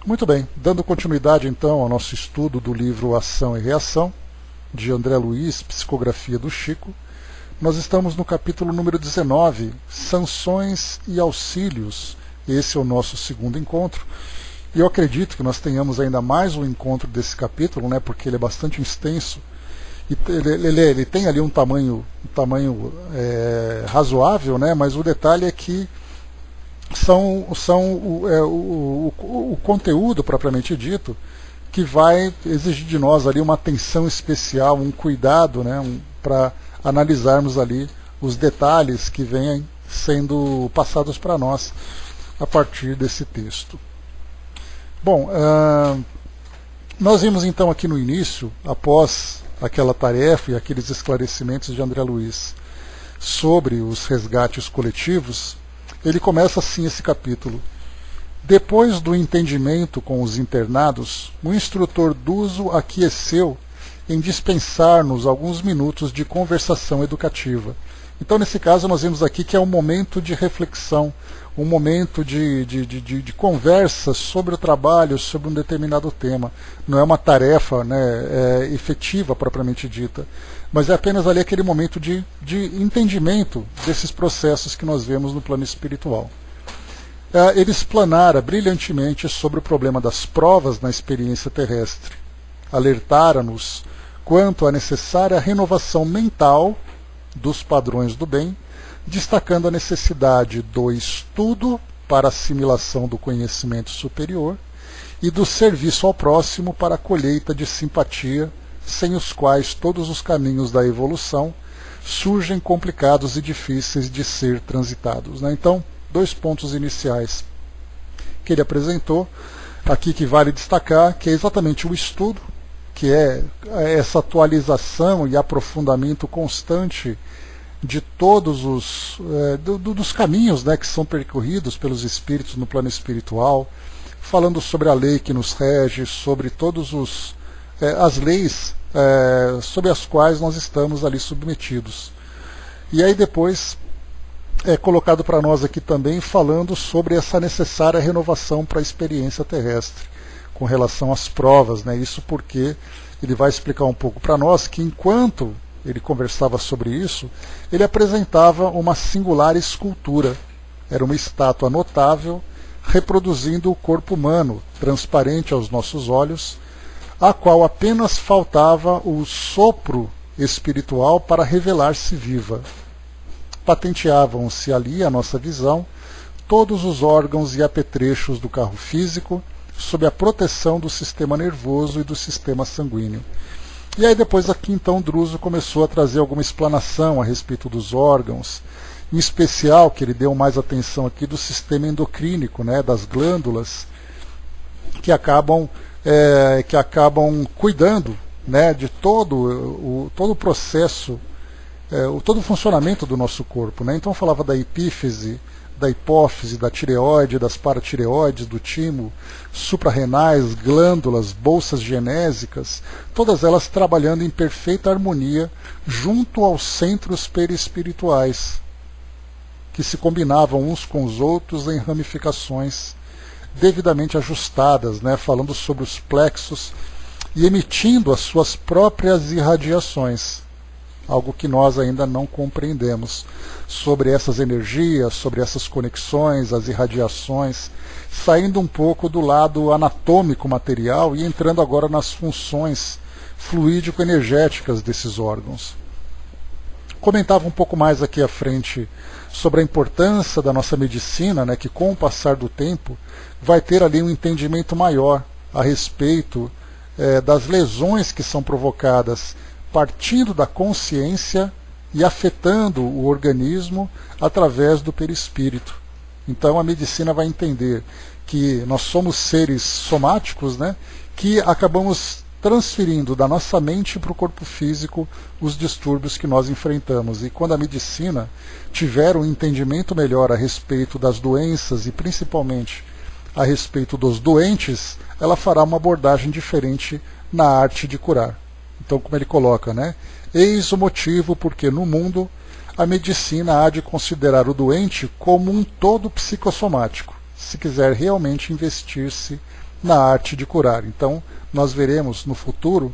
Muito bem, dando continuidade então ao nosso estudo do livro Ação e Reação, de André Luiz, Psicografia do Chico, nós estamos no capítulo número 19, Sanções e Auxílios. Esse é o nosso segundo encontro, e eu acredito que nós tenhamos ainda mais um encontro desse capítulo, né, porque ele é bastante extenso, e ele tem ali um tamanho razoável, né, mas o detalhe é que o conteúdo propriamente dito que vai exigir de nós ali uma atenção especial, um cuidado, né, para analisarmos ali os detalhes que vêm sendo passados para nós a partir desse texto. Bom, nós vimos então aqui no início, após aquela tarefa e aqueles esclarecimentos de André Luiz sobre os resgates coletivos, ele começa assim esse capítulo. Depois do entendimento com os internados, o instrutor Duso aqueceu em dispensar-nos alguns minutos de conversação educativa. Então, nesse caso, nós vemos aqui que é um momento de reflexão, um momento de conversa sobre o trabalho, sobre um determinado tema. Não é uma tarefa, né, efetiva, propriamente dita, mas é apenas ali aquele momento de entendimento desses processos que nós vemos no plano espiritual. Ele explanara brilhantemente sobre o problema das provas na experiência terrestre. Alertara-nos quanto à necessária renovação mental dos padrões do bem, destacando a necessidade do estudo para assimilação do conhecimento superior e do serviço ao próximo para a colheita de simpatia, sem os quais todos os caminhos da evolução surgem complicados e difíceis de ser transitados. Então, dois pontos iniciais que ele apresentou, aqui que vale destacar, que é exatamente o estudo, que é essa atualização e aprofundamento constante de todos os dos caminhos, né, que são percorridos pelos espíritos no plano espiritual, falando sobre a lei que nos rege, sobre todos as leis sobre as quais nós estamos ali submetidos. E aí depois é colocado para nós aqui também falando sobre essa necessária renovação para a experiência terrestre, com relação às provas, né? Isso porque ele vai explicar um pouco para nós que enquanto ele conversava sobre isso, ele apresentava uma singular escultura. Era uma estátua notável, reproduzindo o corpo humano, transparente aos nossos olhos, a qual apenas faltava o sopro espiritual para revelar-se viva. Patenteavam-se ali à nossa visão todos os órgãos e apetrechos do carro físico, sob a proteção do sistema nervoso e do sistema sanguíneo. E aí depois aqui então Druso começou a trazer alguma explanação a respeito dos órgãos, em especial que ele deu mais atenção aqui do sistema endocrínico, né, das glândulas, que acabam cuidando, né, de todo o processo, todo o funcionamento do nosso corpo, né? Então falava da epífise, da hipófise, da tireoide, das paratireoides, do timo, suprarrenais, glândulas, bolsas genésicas, todas elas trabalhando em perfeita harmonia junto aos centros perispirituais, que se combinavam uns com os outros em ramificações devidamente ajustadas, né, falando sobre os plexos e emitindo as suas próprias irradiações, algo que nós ainda não compreendemos, sobre essas energias, sobre essas conexões, as irradiações, saindo um pouco do lado anatômico material e entrando agora nas funções fluídico-energéticas desses órgãos. Comentava um pouco mais aqui à frente sobre a importância da nossa medicina, né, que com o passar do tempo vai ter ali um entendimento maior a respeito das lesões que são provocadas partindo da consciência e afetando o organismo através do perispírito. Então a medicina vai entender que nós somos seres somáticos, né, que acabamos transferindo da nossa mente para o corpo físico os distúrbios que nós enfrentamos. E quando a medicina tiver um entendimento melhor a respeito das doenças e principalmente a respeito dos doentes, ela fará uma abordagem diferente na arte de curar. Então, como ele coloca, né? Eis o motivo porque no mundo a medicina há de considerar o doente como um todo psicossomático se quiser realmente investir-se na arte de curar. Então, nós veremos no futuro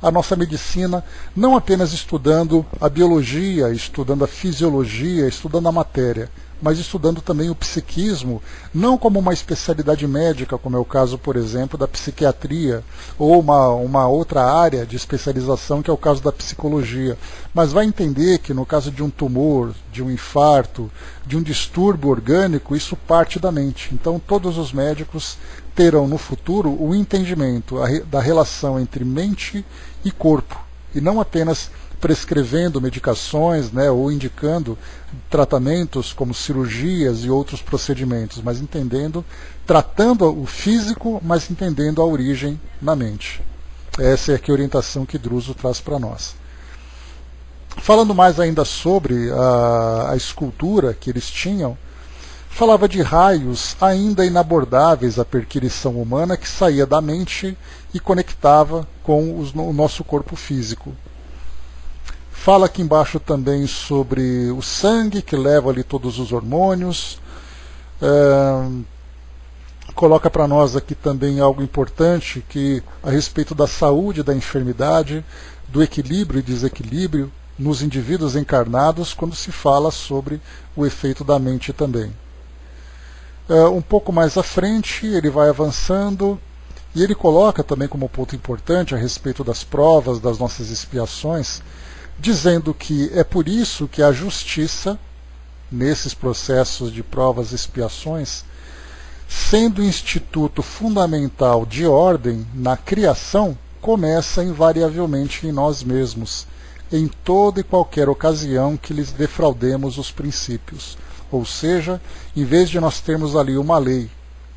a nossa medicina não apenas estudando a biologia, estudando a fisiologia, estudando a matéria, mas estudando também o psiquismo, não como uma especialidade médica, como é o caso, por exemplo, da psiquiatria, ou uma outra área de especialização, que é o caso da psicologia, mas vai entender que no caso de um tumor, de um infarto, de um distúrbio orgânico, isso parte da mente. Então todos os médicos terão no futuro o entendimento da relação entre mente e corpo, e não apenas prescrevendo medicações, né, ou indicando tratamentos como cirurgias e outros procedimentos, mas tratando o físico, mas entendendo a origem na mente. Essa é a orientação que Druso traz para nós. Falando mais ainda sobre a escultura que eles tinham, falava de raios ainda inabordáveis à perquisição humana que saía da mente e conectava com o nosso corpo físico. Fala aqui embaixo também sobre o sangue, que leva ali todos os hormônios. Coloca para nós aqui também algo importante a respeito da saúde, da enfermidade, do equilíbrio e desequilíbrio nos indivíduos encarnados, quando se fala sobre o efeito da mente também. Um pouco mais à frente, ele vai avançando, e ele coloca também como ponto importante a respeito das provas, das nossas expiações, dizendo que é por isso que a justiça, nesses processos de provas e expiações, sendo instituto fundamental de ordem na criação, começa invariavelmente em nós mesmos, em toda e qualquer ocasião que lhes defraudemos os princípios. Ou seja, em vez de nós termos ali uma lei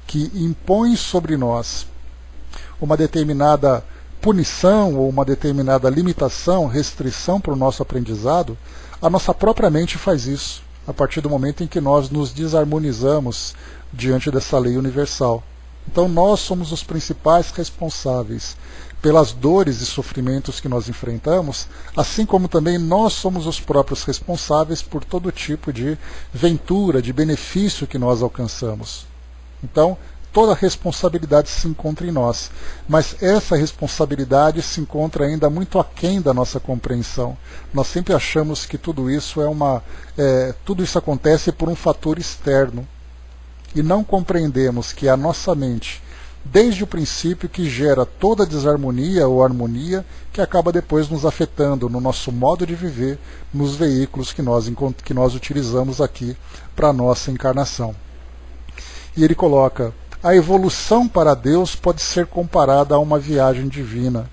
que impõe sobre nós uma determinada punição ou uma determinada limitação, restrição para o nosso aprendizado, a nossa própria mente faz isso, a partir do momento em que nós nos desarmonizamos diante dessa lei universal. Então nós somos os principais responsáveis pelas dores e sofrimentos que nós enfrentamos, assim como também nós somos os próprios responsáveis por todo tipo de ventura, de benefício que nós alcançamos. Então, toda a responsabilidade se encontra em nós, mas essa responsabilidade se encontra ainda muito aquém da nossa compreensão. Nós sempre achamos que tudo isso tudo isso acontece por um fator externo, e não compreendemos que a nossa mente, desde o princípio, que gera toda a desarmonia ou harmonia que acaba depois nos afetando no nosso modo de viver, nos veículos que nós utilizamos aqui para a nossa encarnação. E ele coloca: a evolução para Deus pode ser comparada a uma viagem divina.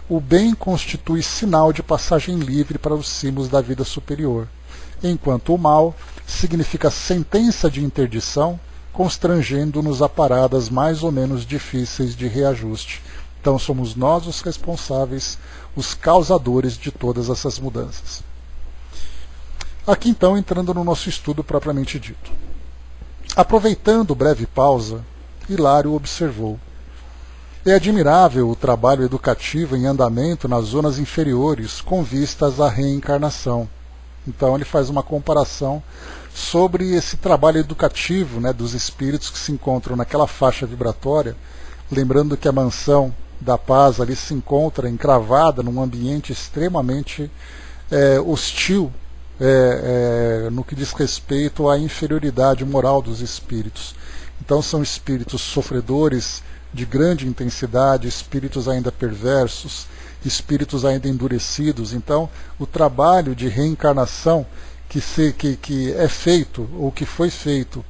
O bem constitui sinal de passagem livre para os cimos da vida superior, enquanto o mal significa sentença de interdição, constrangendo-nos a paradas mais ou menos difíceis de reajuste. Então somos nós os responsáveis, os causadores de todas essas mudanças. Aqui então, entrando no nosso estudo propriamente dito. Aproveitando breve pausa, Hilário observou: é admirável o trabalho educativo em andamento nas zonas inferiores com vistas à reencarnação. Então ele faz uma comparação sobre esse trabalho educativo, né, dos espíritos que se encontram naquela faixa vibratória, lembrando que a mansão da paz ali se encontra encravada num ambiente extremamente hostil, no que diz respeito à inferioridade moral dos espíritos. Então são espíritos sofredores de grande intensidade, espíritos ainda perversos, espíritos ainda endurecidos. Então o trabalho de reencarnação que é feito, ou que foi feito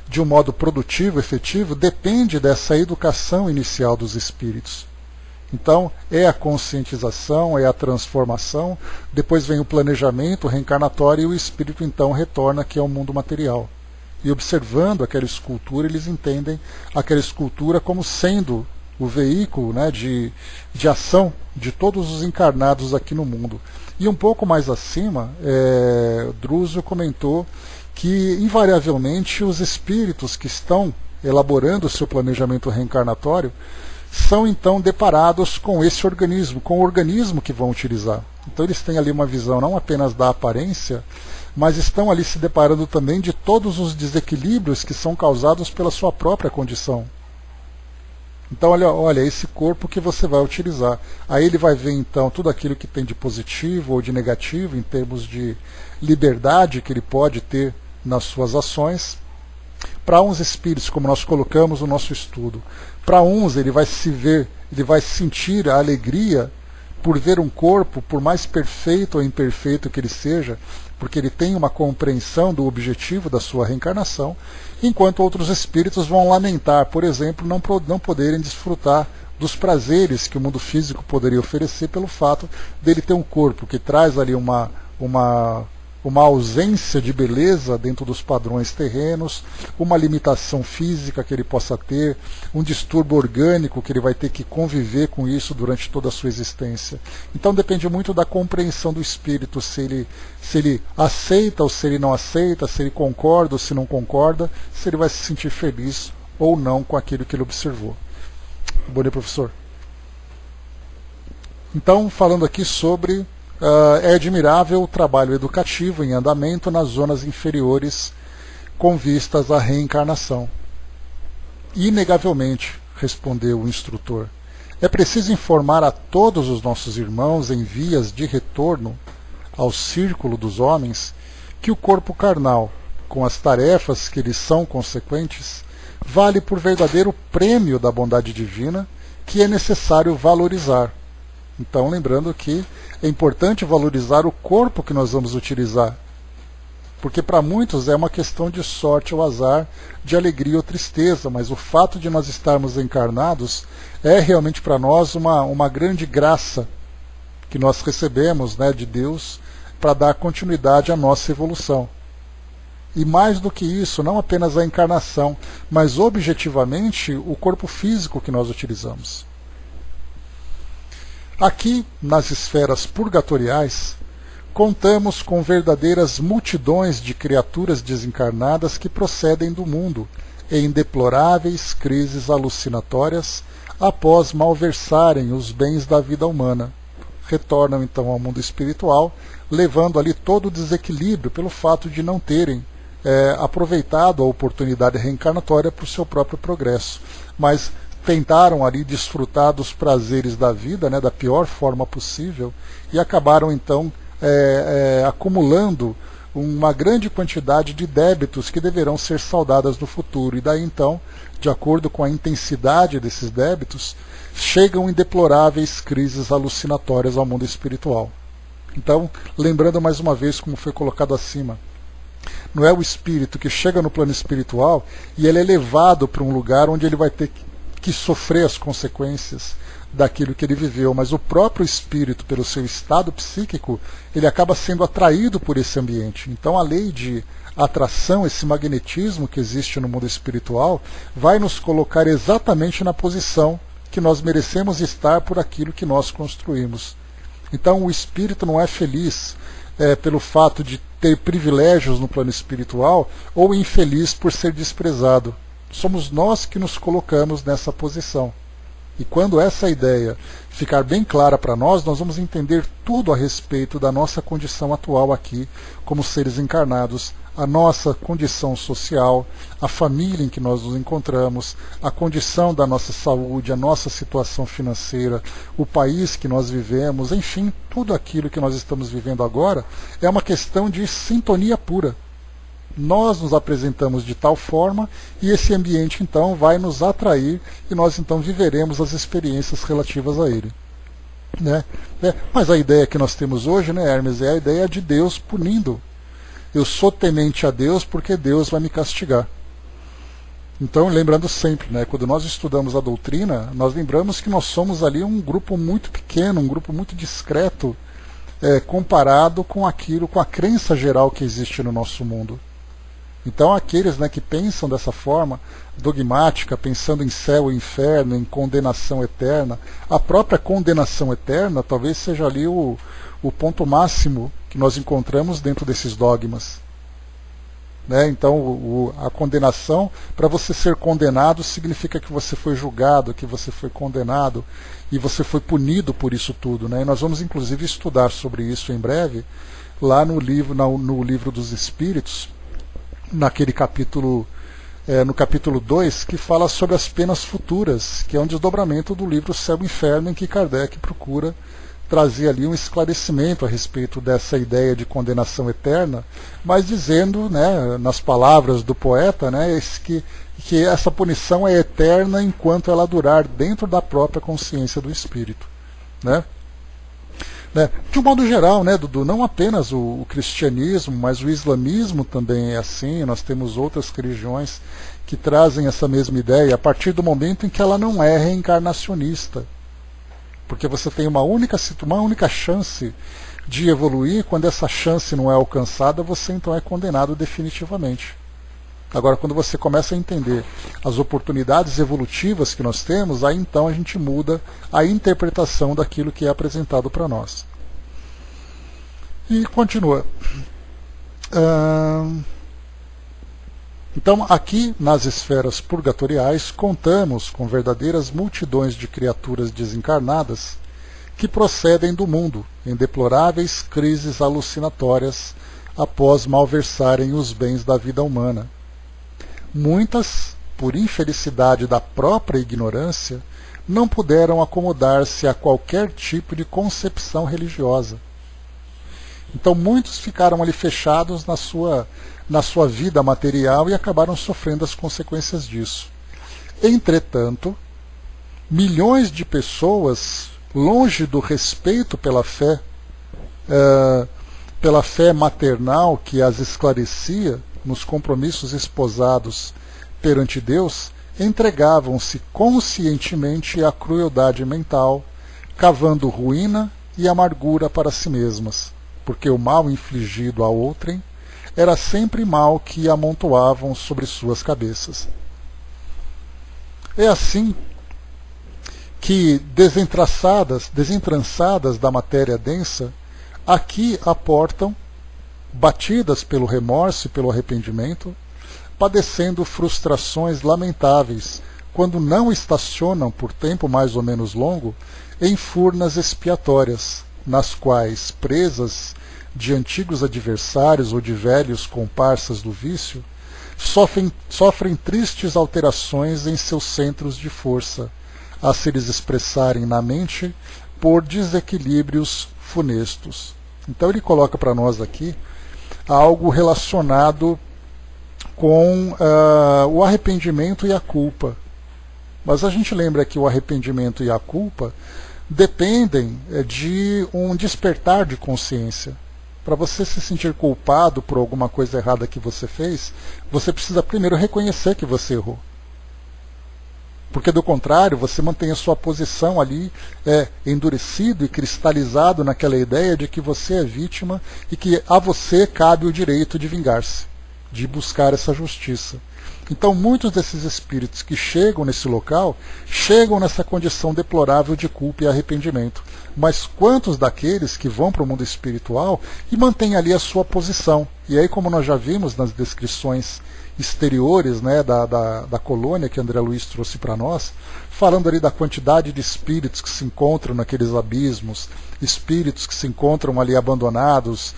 de um modo produtivo, efetivo, depende dessa educação inicial dos espíritos. Então é a conscientização, é a transformação, depois vem o planejamento reencarnatório e o espírito então retorna aqui ao mundo material. E observando aquela escultura, eles entendem aquela escultura como sendo o veículo, né, de ação de todos os encarnados aqui no mundo. E um pouco mais acima, Druso comentou que invariavelmente os espíritos que estão elaborando o seu planejamento reencarnatório são então deparados com esse organismo, com o organismo que vão utilizar. Então eles têm ali uma visão não apenas da aparência, mas estão ali se deparando também de todos os desequilíbrios que são causados pela sua própria condição. Então olha, esse corpo que você vai utilizar. Aí ele vai ver então tudo aquilo que tem de positivo ou de negativo em termos de liberdade que ele pode ter nas suas ações. Para uns espíritos, como nós colocamos no nosso estudo, para uns ele vai sentir a alegria por ver um corpo, por mais perfeito ou imperfeito que ele seja, porque ele tem uma compreensão do objetivo da sua reencarnação, enquanto outros espíritos vão lamentar, por exemplo, não poderem desfrutar dos prazeres que o mundo físico poderia oferecer pelo fato dele ter um corpo que traz ali uma ausência de beleza dentro dos padrões terrenos, uma limitação física que ele possa ter, um distúrbio orgânico que ele vai ter que conviver com isso durante toda a sua existência. Então depende muito da compreensão do espírito, se ele aceita ou se ele não aceita, se ele concorda ou se não concorda, se ele vai se sentir feliz ou não com aquilo que ele observou. Bom dia, professor. Então, falando aqui sobre é admirável o trabalho educativo em andamento nas zonas inferiores com vistas à reencarnação. Inegavelmente, respondeu o instrutor, é preciso informar a todos os nossos irmãos em vias de retorno ao círculo dos homens que o corpo carnal, com as tarefas que lhes são consequentes, vale por verdadeiro prêmio da bondade divina que é necessário valorizar. Então, lembrando que é importante valorizar o corpo que nós vamos utilizar, porque para muitos é uma questão de sorte ou azar, de alegria ou tristeza, mas o fato de nós estarmos encarnados é realmente para nós uma grande graça que nós recebemos, né, de Deus para dar continuidade à nossa evolução. E mais do que isso, não apenas a encarnação, mas objetivamente o corpo físico que nós utilizamos. Aqui, nas esferas purgatoriais, contamos com verdadeiras multidões de criaturas desencarnadas que procedem do mundo em deploráveis crises alucinatórias após malversarem os bens da vida humana. Retornam então ao mundo espiritual, levando ali todo o desequilíbrio pelo fato de não terem aproveitado a oportunidade reencarnatória para o seu próprio progresso. Mas tentaram ali desfrutar dos prazeres da vida, né, da pior forma possível, e acabaram então acumulando uma grande quantidade de débitos que deverão ser saldadas no futuro. E daí então, de acordo com a intensidade desses débitos, chegam em deploráveis crises alucinatórias ao mundo espiritual. Então, lembrando mais uma vez como foi colocado acima, não é o espírito que chega no plano espiritual e ele é levado para um lugar onde ele vai ter que sofrer as consequências daquilo que ele viveu, mas o próprio espírito, pelo seu estado psíquico, ele acaba sendo atraído por esse ambiente. Então a lei de atração, esse magnetismo que existe no mundo espiritual, vai nos colocar exatamente na posição que nós merecemos estar por aquilo que nós construímos. Então o espírito não é feliz pelo fato de ter privilégios no plano espiritual ou infeliz por ser desprezado. Somos nós que nos colocamos nessa posição. E quando essa ideia ficar bem clara para nós, nós vamos entender tudo a respeito da nossa condição atual aqui, como seres encarnados, a nossa condição social, a família em que nós nos encontramos, a condição da nossa saúde, a nossa situação financeira, o país que nós vivemos, enfim, tudo aquilo que nós estamos vivendo agora é uma questão de sintonia pura. Nós nos apresentamos de tal forma e esse ambiente então vai nos atrair e nós então viveremos as experiências relativas a ele. Né? Mas a ideia que nós temos hoje, né, Hermes, é a ideia de Deus punindo. Eu sou temente a Deus porque Deus vai me castigar. Então, lembrando sempre, né, quando nós estudamos a doutrina, nós lembramos que nós somos ali um grupo muito pequeno, um grupo muito discreto, comparado com aquilo, com a crença geral que existe no nosso mundo. Então aqueles, né, que pensam dessa forma dogmática, pensando em céu e inferno, em condenação eterna, a própria condenação eterna talvez seja ali o ponto máximo que nós encontramos dentro desses dogmas. Né? Então a condenação, para você ser condenado, significa que você foi julgado, que você foi condenado e você foi punido por isso tudo. Né? E nós vamos inclusive estudar sobre isso em breve, lá no livro dos Espíritos, naquele capítulo, no capítulo 2, que fala sobre as penas futuras, que é um desdobramento do livro Céu e Inferno, em que Kardec procura trazer ali um esclarecimento a respeito dessa ideia de condenação eterna, mas dizendo, né, nas palavras do poeta, né, que essa punição é eterna enquanto ela durar dentro da própria consciência do espírito, né? De um modo geral, né, Dudu, não apenas o cristianismo, mas o islamismo também é assim. Nós temos outras religiões que trazem essa mesma ideia a partir do momento em que ela não é reencarnacionista. Porque você tem uma única chance de evoluir. Quando essa chance não é alcançada, você então é condenado definitivamente. Agora, quando você começa a entender as oportunidades evolutivas que nós temos, aí então a gente muda a interpretação daquilo que é apresentado para nós. E continua. Então, aqui nas esferas purgatoriais, contamos com verdadeiras multidões de criaturas desencarnadas que procedem do mundo em deploráveis crises alucinatórias após malversarem os bens da vida humana. Muitas, por infelicidade da própria ignorância, não puderam acomodar-se a qualquer tipo de concepção religiosa. Então muitos ficaram ali fechados na sua vida material e acabaram sofrendo as consequências disso. Entretanto, milhões de pessoas, longe do respeito pela fé maternal que as esclarecia nos compromissos esposados perante Deus, entregavam-se conscientemente à crueldade mental, cavando ruína e amargura para si mesmas, porque o mal infligido a outrem era sempre mal que amontoavam sobre suas cabeças. É assim que, desentrançadas da matéria densa, aqui aportam, batidas pelo remorso e pelo arrependimento, padecendo frustrações lamentáveis, quando não estacionam por tempo mais ou menos longo em furnas expiatórias, nas quais, presas de antigos adversários ou de velhos comparsas do vício, sofrem tristes alterações em seus centros de força, a se lhes expressarem na mente por desequilíbrios funestos. Então ele coloca para nós aqui algo relacionado com o arrependimento e a culpa. Mas a gente lembra que o arrependimento e a culpa dependem de um despertar de consciência. Para você se sentir culpado por alguma coisa errada que você fez, você precisa primeiro reconhecer que você errou. Porque do contrário, você mantém a sua posição ali endurecido e cristalizado naquela ideia de que você é vítima e que a você cabe o direito de vingar-se, de buscar essa justiça. Então muitos desses espíritos que chegam nesse local, chegam nessa condição deplorável de culpa e arrependimento. Mas quantos daqueles que vão para o mundo espiritual e mantêm ali a sua posição? E aí, como nós já vimos nas descrições exteriores, né, da colônia que André Luiz trouxe para nós, falando ali da quantidade de espíritos que se encontram naqueles abismos, espíritos que se encontram ali abandonados,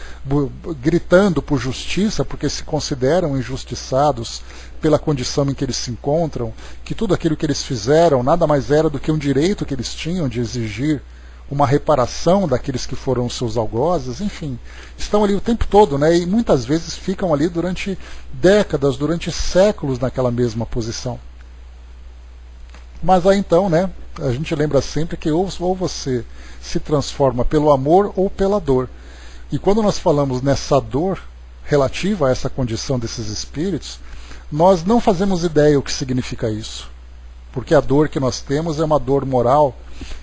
gritando por justiça, porque se consideram injustiçados pela condição em que eles se encontram, que tudo aquilo que eles fizeram nada mais era do que um direito que eles tinham de exigir uma reparação daqueles que foram seus algozes, enfim, estão ali o tempo todo, né, e muitas vezes ficam ali durante décadas, durante séculos naquela mesma posição. Mas aí então, né, a gente lembra sempre que ou você se transforma pelo amor ou pela dor. E quando nós falamos nessa dor relativa a essa condição desses espíritos, nós não fazemos ideia o que significa isso. Porque a dor que nós temos é uma dor moral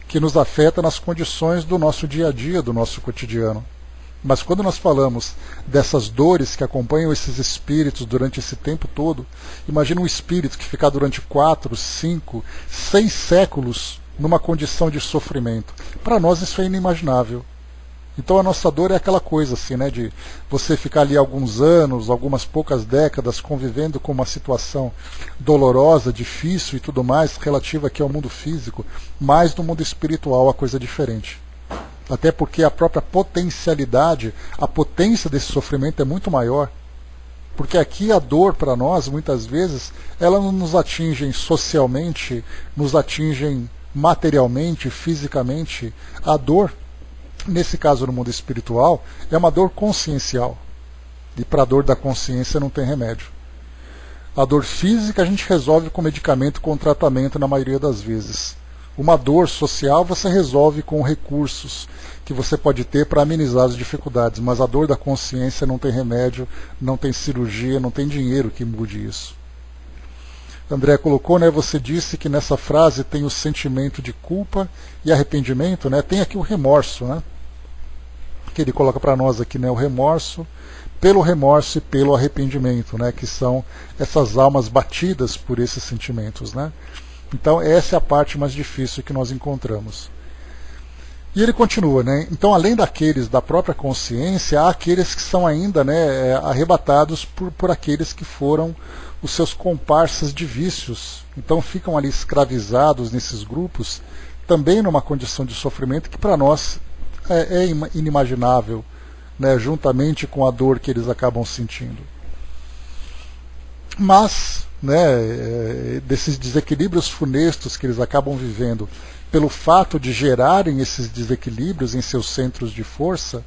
que nos afeta nas condições do nosso dia a dia, do nosso cotidiano. Mas quando nós falamos dessas dores que acompanham esses espíritos durante esse tempo todo, imagina um espírito que ficar durante 4, 5, 6 séculos numa condição de sofrimento. Para nós isso é inimaginável. Então a nossa dor é aquela coisa assim, né, de você ficar ali alguns anos, algumas poucas décadas convivendo com uma situação dolorosa, difícil e tudo mais, relativa aqui ao mundo físico, mas no mundo espiritual a coisa é diferente. até porque a própria potencialidade, a potência desse sofrimento é muito maior. Porque aqui a dor para nós, muitas vezes, ela não nos atinge socialmente, nos atinge materialmente, fisicamente. A dor, nesse caso no mundo espiritual, é uma dor consciencial. E para a dor da consciência não tem remédio. A dor física a gente resolve com medicamento, com tratamento na maioria das vezes. Uma dor social você resolve com recursos que você pode ter para amenizar as dificuldades, mas a dor da consciência não tem remédio, não tem cirurgia, não tem dinheiro que mude isso. André colocou, né, você disse que nessa frase tem o sentimento de culpa e arrependimento, né, tem aqui o remorso, né, que ele coloca para nós aqui, né, o remorso e pelo arrependimento, né, que são essas almas batidas por esses sentimentos, né. Então essa é a parte mais difícil que nós encontramos. E ele continua, né? Então, além daqueles da própria consciência, há aqueles que são ainda, né, arrebatados por aqueles que foram os seus comparsas de vícios. Então ficam ali escravizados nesses grupos, também numa condição de sofrimento que para nós é inimaginável, né, juntamente com a dor que eles acabam sentindo. Mas, né, desses desequilíbrios funestos que eles acabam vivendo, pelo fato de gerarem esses desequilíbrios em seus centros de força,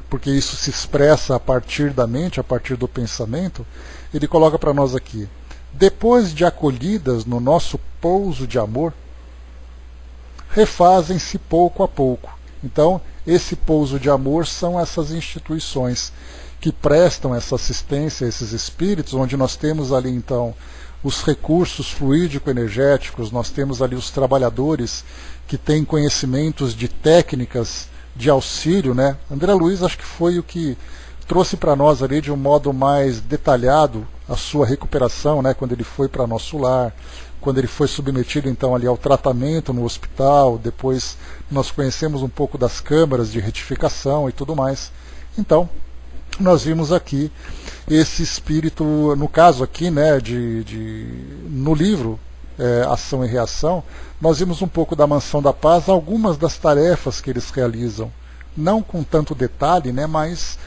porque isso se expressa a partir da mente, a partir do pensamento, ele coloca para nós aqui: depois de acolhidas no nosso pouso de amor, refazem-se pouco a pouco. Então, esse pouso de amor são essas instituições que prestam essa assistência a esses espíritos, onde nós temos ali então os recursos fluídico-energéticos, nós temos ali os trabalhadores que têm conhecimentos de técnicas de auxílio, né? André Luiz acho que foi o que trouxe para nós ali de um modo mais detalhado a sua recuperação, né? Quando ele foi para nosso lar, quando ele foi submetido então ali ao tratamento no hospital, depois nós conhecemos um pouco das câmaras de retificação e tudo mais. Então, nós vimos aqui esse espírito, no caso aqui, né, no livro Ação e Reação, nós vimos um pouco da Mansão da Paz, algumas das tarefas que eles realizam, não com tanto detalhe, né, mas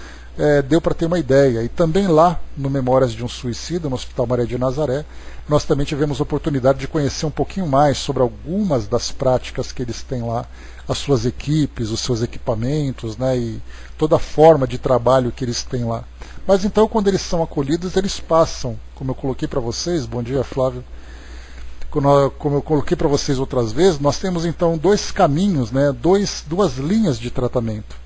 deu para ter uma ideia. E também lá, no Memórias de um Suicida, no Hospital Maria de Nazaré, nós também tivemos a oportunidade de conhecer um pouquinho mais sobre algumas das práticas que eles têm lá, as suas equipes, os seus equipamentos, né, e toda a forma de trabalho que eles têm lá. Mas então, quando eles são acolhidos, eles passam, como eu coloquei para vocês, bom dia Flávio, como eu coloquei para vocês outras vezes, nós temos então dois caminhos, né, duas linhas de tratamento.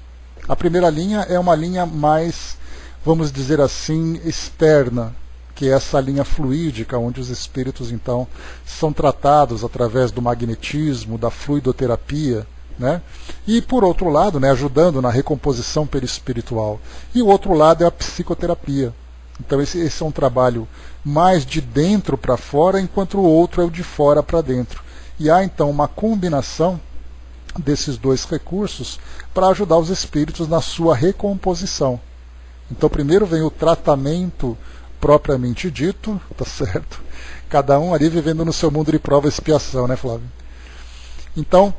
A primeira linha é uma linha mais, vamos dizer assim, externa, que é essa linha fluídica, onde os espíritos então são tratados através do magnetismo, da fluidoterapia, né? E por outro lado, né, ajudando na recomposição perispiritual. E o outro lado é a psicoterapia. Então esse é um trabalho mais de dentro para fora, enquanto o outro é o de fora para dentro. E há então uma combinação desses dois recursos para ajudar os espíritos na sua recomposição. Então primeiro vem o tratamento propriamente dito, tá certo? Cada um ali vivendo no seu mundo de prova e expiação, né, Flávio? Então,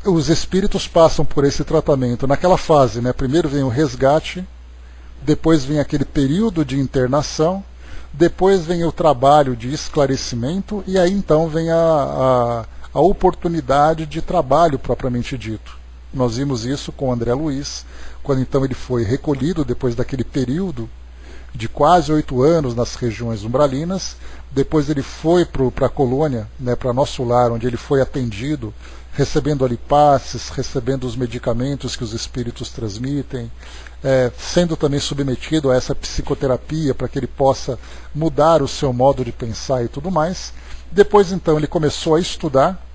os espíritos passam por esse tratamento naquela fase, né? Primeiro vem o resgate, depois vem aquele período de internação, depois vem o trabalho de esclarecimento e aí então vem a oportunidade de trabalho propriamente dito. Nós vimos isso com André Luiz, quando então ele foi recolhido depois daquele período de quase 8 anos nas regiões umbralinas, depois ele foi para a colônia, né, para nosso lar, onde ele foi atendido, recebendo ali passes, recebendo os medicamentos que os espíritos transmitem, sendo também submetido a essa psicoterapia para que ele possa mudar o seu modo de pensar e tudo mais. Depois então ele começou a estudar,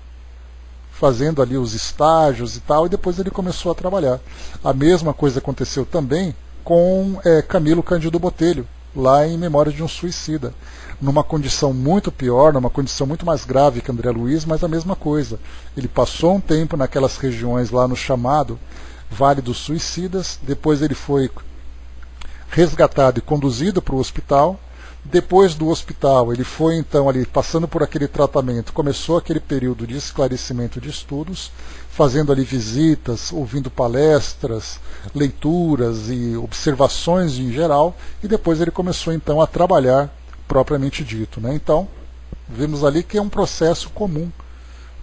fazendo ali os estágios e tal, e depois ele começou a trabalhar. A mesma coisa aconteceu também com Camilo Cândido Botelho, lá em Memórias de um Suicida, numa condição muito pior, numa condição muito mais grave que André Luiz, mas a mesma coisa. Ele passou um tempo naquelas regiões lá no chamado Vale dos Suicidas, depois ele foi resgatado e conduzido para o hospital, Depois do hospital, ele foi então ali passando por aquele tratamento, começou aquele período de esclarecimento de estudos, fazendo ali visitas, ouvindo palestras, leituras e observações em geral, e depois ele começou então a trabalhar propriamente dito, né? Então, vemos ali que é um processo comum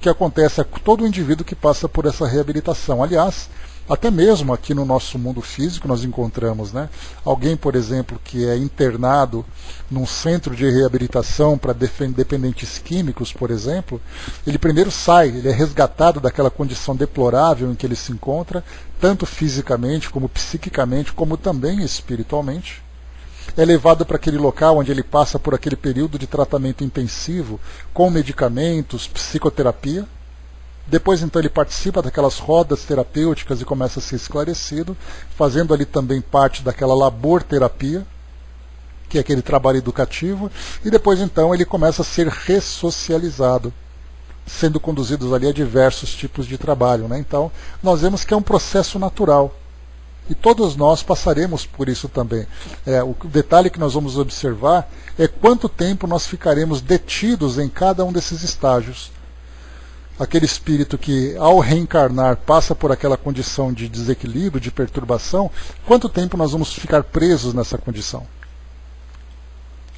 que acontece a todo indivíduo que passa por essa reabilitação. Aliás, até mesmo aqui no nosso mundo físico nós encontramos, né, alguém, por exemplo, que é internado num centro de reabilitação para dependentes químicos, por exemplo, ele primeiro sai, ele é resgatado daquela condição deplorável em que ele se encontra, tanto fisicamente como psiquicamente, como também espiritualmente. É levado para aquele local onde ele passa por aquele período de tratamento intensivo, com medicamentos, psicoterapia. Depois, então, ele participa daquelas rodas terapêuticas e começa a ser esclarecido, fazendo ali também parte daquela laborterapia, que é aquele trabalho educativo, e depois, então, ele começa a ser ressocializado, sendo conduzidos ali a diversos tipos de trabalho, né? Então, nós vemos que é um processo natural. E todos nós passaremos por isso também. O detalhe que nós vamos observar é quanto tempo nós ficaremos detidos em cada um desses estágios. Aquele espírito que, ao reencarnar, passa por aquela condição de desequilíbrio, de perturbação, quanto tempo nós vamos ficar presos nessa condição?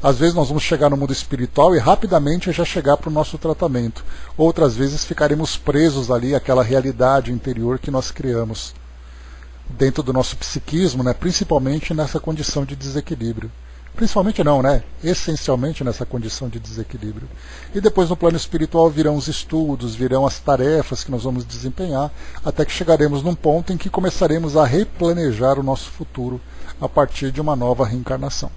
Às vezes nós vamos chegar no mundo espiritual e rapidamente já chegar para o nosso tratamento. Outras vezes ficaremos presos ali àquela realidade interior que nós criamos dentro do nosso psiquismo, né, principalmente nessa condição de desequilíbrio. Principalmente não, né? Essencialmente nessa condição de desequilíbrio. E depois no plano espiritual virão os estudos, virão as tarefas que nós vamos desempenhar, até que chegaremos num ponto em que começaremos a replanejar o nosso futuro a partir de uma nova reencarnação.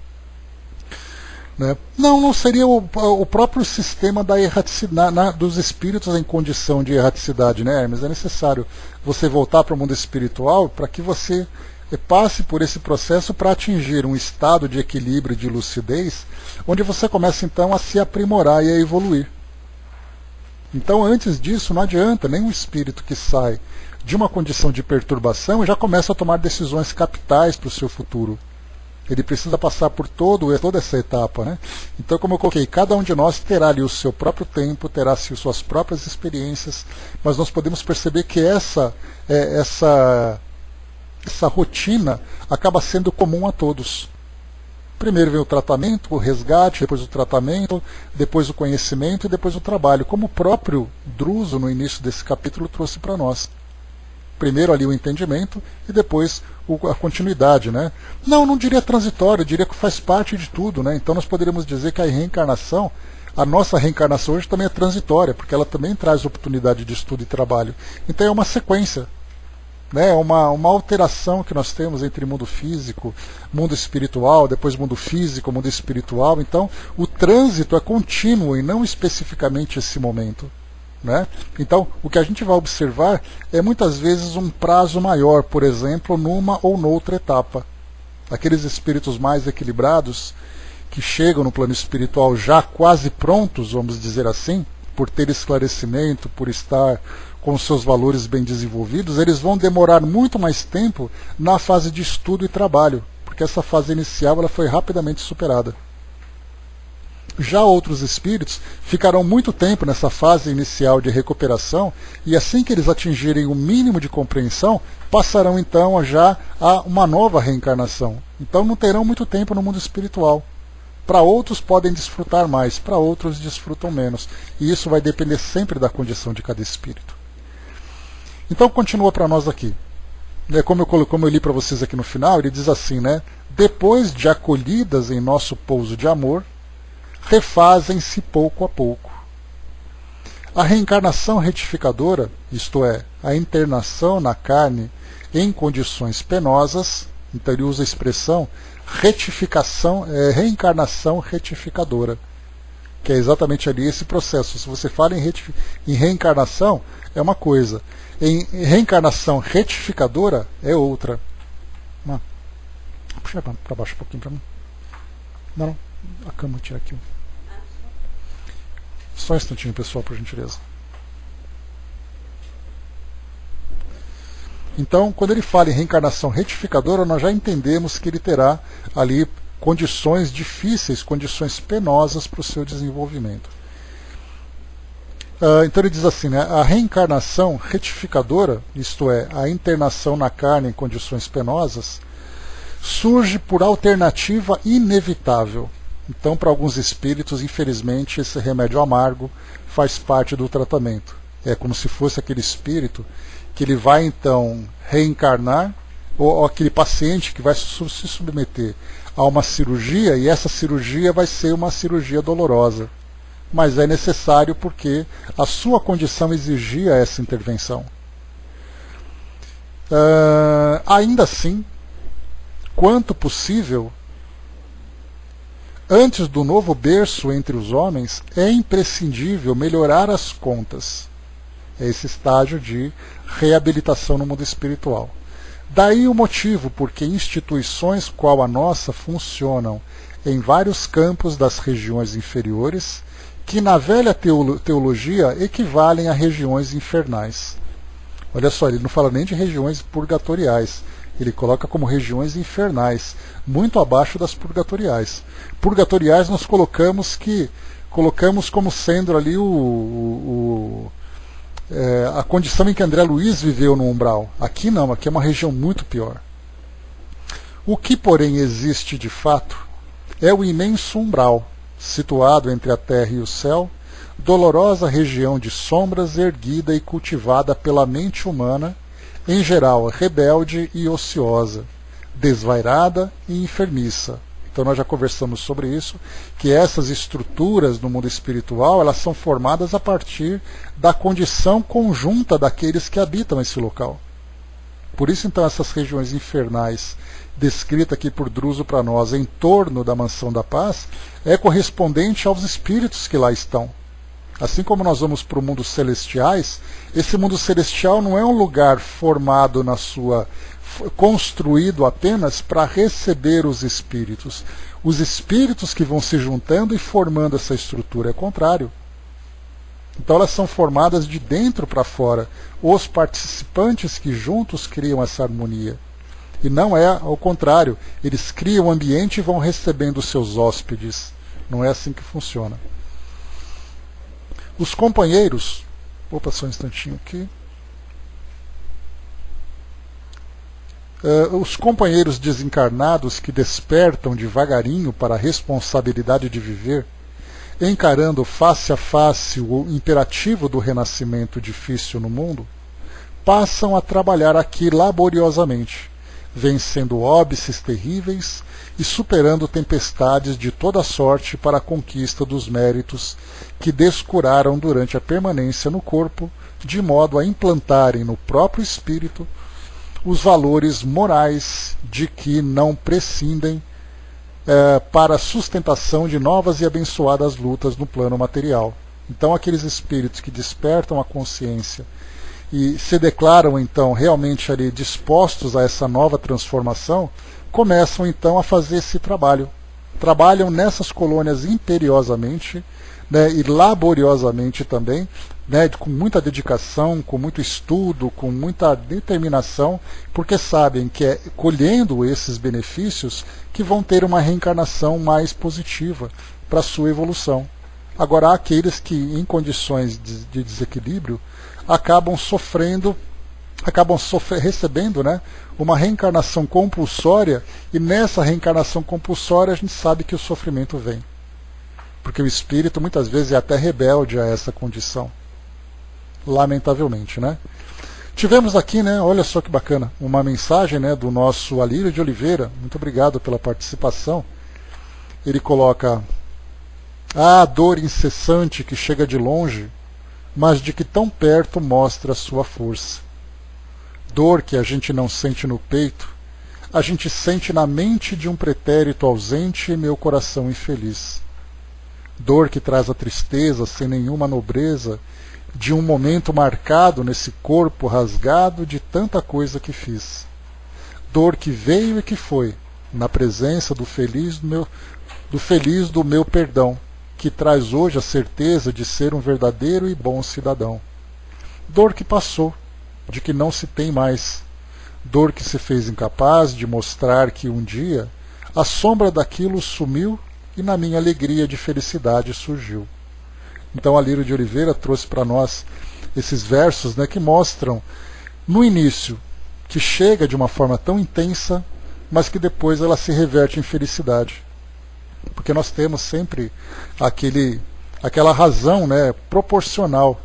Né? Não seria o próprio sistema da erraticidade, dos espíritos em condição de erraticidade, né, Hermes? É necessário você voltar para o mundo espiritual para que você passe por esse processo para atingir um estado de equilíbrio, de lucidez, onde você começa então a se aprimorar e a evoluir. Então, antes disso, não adianta nenhum espírito que sai de uma condição de perturbação já começa a tomar decisões capitais para o seu futuro. Ele precisa passar por toda essa etapa, né? Então, como eu coloquei, cada um de nós terá ali o seu próprio tempo, terá suas próprias experiências, mas nós podemos perceber que essa rotina acaba sendo comum a todos. Primeiro vem o tratamento, o resgate, depois o tratamento, depois o conhecimento e depois o trabalho, como o próprio Druso, no início desse capítulo, trouxe para nós. Primeiro ali o entendimento e depois a continuidade, né? Não diria transitório, eu diria que faz parte de tudo, né? Então nós poderíamos dizer que a nossa reencarnação hoje também é transitória, porque ela também traz oportunidade de estudo e trabalho. Então é uma sequência, né? Uma alteração que nós temos entre mundo físico, mundo espiritual, depois mundo físico, mundo espiritual. Então o trânsito é contínuo e não especificamente esse momento. Né? Então, o que a gente vai observar é muitas vezes um prazo maior, por exemplo, numa ou noutra etapa. Aqueles espíritos mais equilibrados, que chegam no plano espiritual já quase prontos, vamos dizer assim, por ter esclarecimento, por estar com os seus valores bem desenvolvidos, eles vão demorar muito mais tempo na fase de estudo e trabalho, porque essa fase inicial ela foi rapidamente superada. Já outros espíritos ficarão muito tempo nessa fase inicial de recuperação e assim que eles atingirem o mínimo de compreensão, passarão então já a uma nova reencarnação. Então não terão muito tempo no mundo espiritual. Para outros podem desfrutar mais, para outros desfrutam menos. E isso vai depender sempre da condição de cada espírito. Então continua para nós aqui. Como eu li para vocês aqui no final, ele diz assim, né? Depois de acolhidas em nosso pouso de amor, refazem-se pouco a pouco. A reencarnação retificadora, isto é, a internação na carne em condições penosas, então ele usa a expressão reencarnação retificadora, que é exatamente ali esse processo. Se você fala em reencarnação, é uma coisa. Em reencarnação retificadora, é outra. Puxa para baixo um pouquinho para mim. Não, a cama tira aqui. Só um instantinho, pessoal, por gentileza. Então, quando ele fala em reencarnação retificadora, nós já entendemos que ele terá ali condições difíceis, condições penosas para o seu desenvolvimento. Então ele diz assim, né, a reencarnação retificadora, isto é, a internação na carne em condições penosas, surge por alternativa inevitável. Então, para alguns espíritos, infelizmente, esse remédio amargo faz parte do tratamento. É como se fosse aquele espírito que ele vai, então, reencarnar, ou aquele paciente que vai se submeter a uma cirurgia, e essa cirurgia vai ser uma cirurgia dolorosa. Mas é necessário porque a sua condição exigia essa intervenção. Ainda assim, quanto possível, antes do novo berço entre os homens, é imprescindível melhorar as contas. É esse estágio de reabilitação no mundo espiritual. Daí o motivo por que instituições qual a nossa funcionam em vários campos das regiões inferiores, que na velha teologia equivalem a regiões infernais. Olha só, ele não fala nem de regiões purgatoriais, ele coloca como regiões infernais, muito abaixo das purgatoriais. Purgatoriais nós colocamos como sendo ali a condição em que André Luiz viveu no umbral. Aqui não, aqui é uma região muito pior. O que, porém, existe de fato é o imenso umbral, situado entre a terra e o céu, dolorosa região de sombras erguida e cultivada pela mente humana, em geral rebelde e ociosa, desvairada e enfermiça. Então nós já conversamos sobre isso, que essas estruturas no mundo espiritual, elas são formadas a partir da condição conjunta daqueles que habitam esse local. Por isso, então, essas regiões infernais, descrita aqui por Druso para nós, em torno da mansão da paz, é correspondente aos espíritos que lá estão. Assim como nós vamos para o mundo celestiais, esse mundo celestial não é um lugar formado construído apenas para receber os espíritos. Os espíritos que vão se juntando e formando essa estrutura, é contrário. Então elas são formadas de dentro para fora, os participantes que juntos criam essa harmonia. E não é ao contrário, eles criam o ambiente e vão recebendo seus hóspedes. Não é assim que funciona. Os companheiros... Opa, só um instantinho aqui. Os companheiros desencarnados que despertam devagarinho para a responsabilidade de viver, encarando face a face o imperativo do renascimento difícil no mundo, passam a trabalhar aqui laboriosamente, vencendo óbices terríveis e superando tempestades de toda sorte para a conquista dos méritos que descuraram durante a permanência no corpo, de modo a implantarem no próprio espírito os valores morais de que não prescindem para a sustentação de novas e abençoadas lutas no plano material. Então aqueles espíritos que despertam a consciência e se declaram então realmente ali dispostos a essa nova transformação, começam então a fazer esse trabalho. Trabalham nessas colônias imperiosamente, né, e laboriosamente também, né, com muita dedicação, com muito estudo, com muita determinação, porque sabem que é colhendo esses benefícios que vão ter uma reencarnação mais positiva para a sua evolução. Agora, há aqueles que, em condições de desequilíbrio, acabam recebendo, né, uma reencarnação compulsória, e nessa reencarnação compulsória a gente sabe que o sofrimento vem. Porque o espírito muitas vezes é até rebelde a essa condição. Lamentavelmente, né? Tivemos aqui, né, olha só que bacana, uma mensagem, né, do nosso Alírio de Oliveira. Muito obrigado pela participação. Ele coloca: a dor incessante que chega de longe, mas de que tão perto mostra sua força. Dor que a gente não sente no peito, a gente sente na mente de um pretérito ausente e meu coração infeliz. Dor que traz a tristeza sem nenhuma nobreza, de um momento marcado nesse corpo rasgado de tanta coisa que fiz. Dor que veio e que foi, na presença do feliz do meu perdão, que traz hoje a certeza de ser um verdadeiro e bom cidadão. Dor que passou, de que não se tem mais. Dor que se fez incapaz de mostrar que um dia a sombra daquilo sumiu e na minha alegria de felicidade surgiu. Então a Lírio de Oliveira trouxe para nós esses versos, né, que mostram no início que chega de uma forma tão intensa, mas que depois ela se reverte em felicidade. Porque nós temos sempre aquela razão, né, proporcional.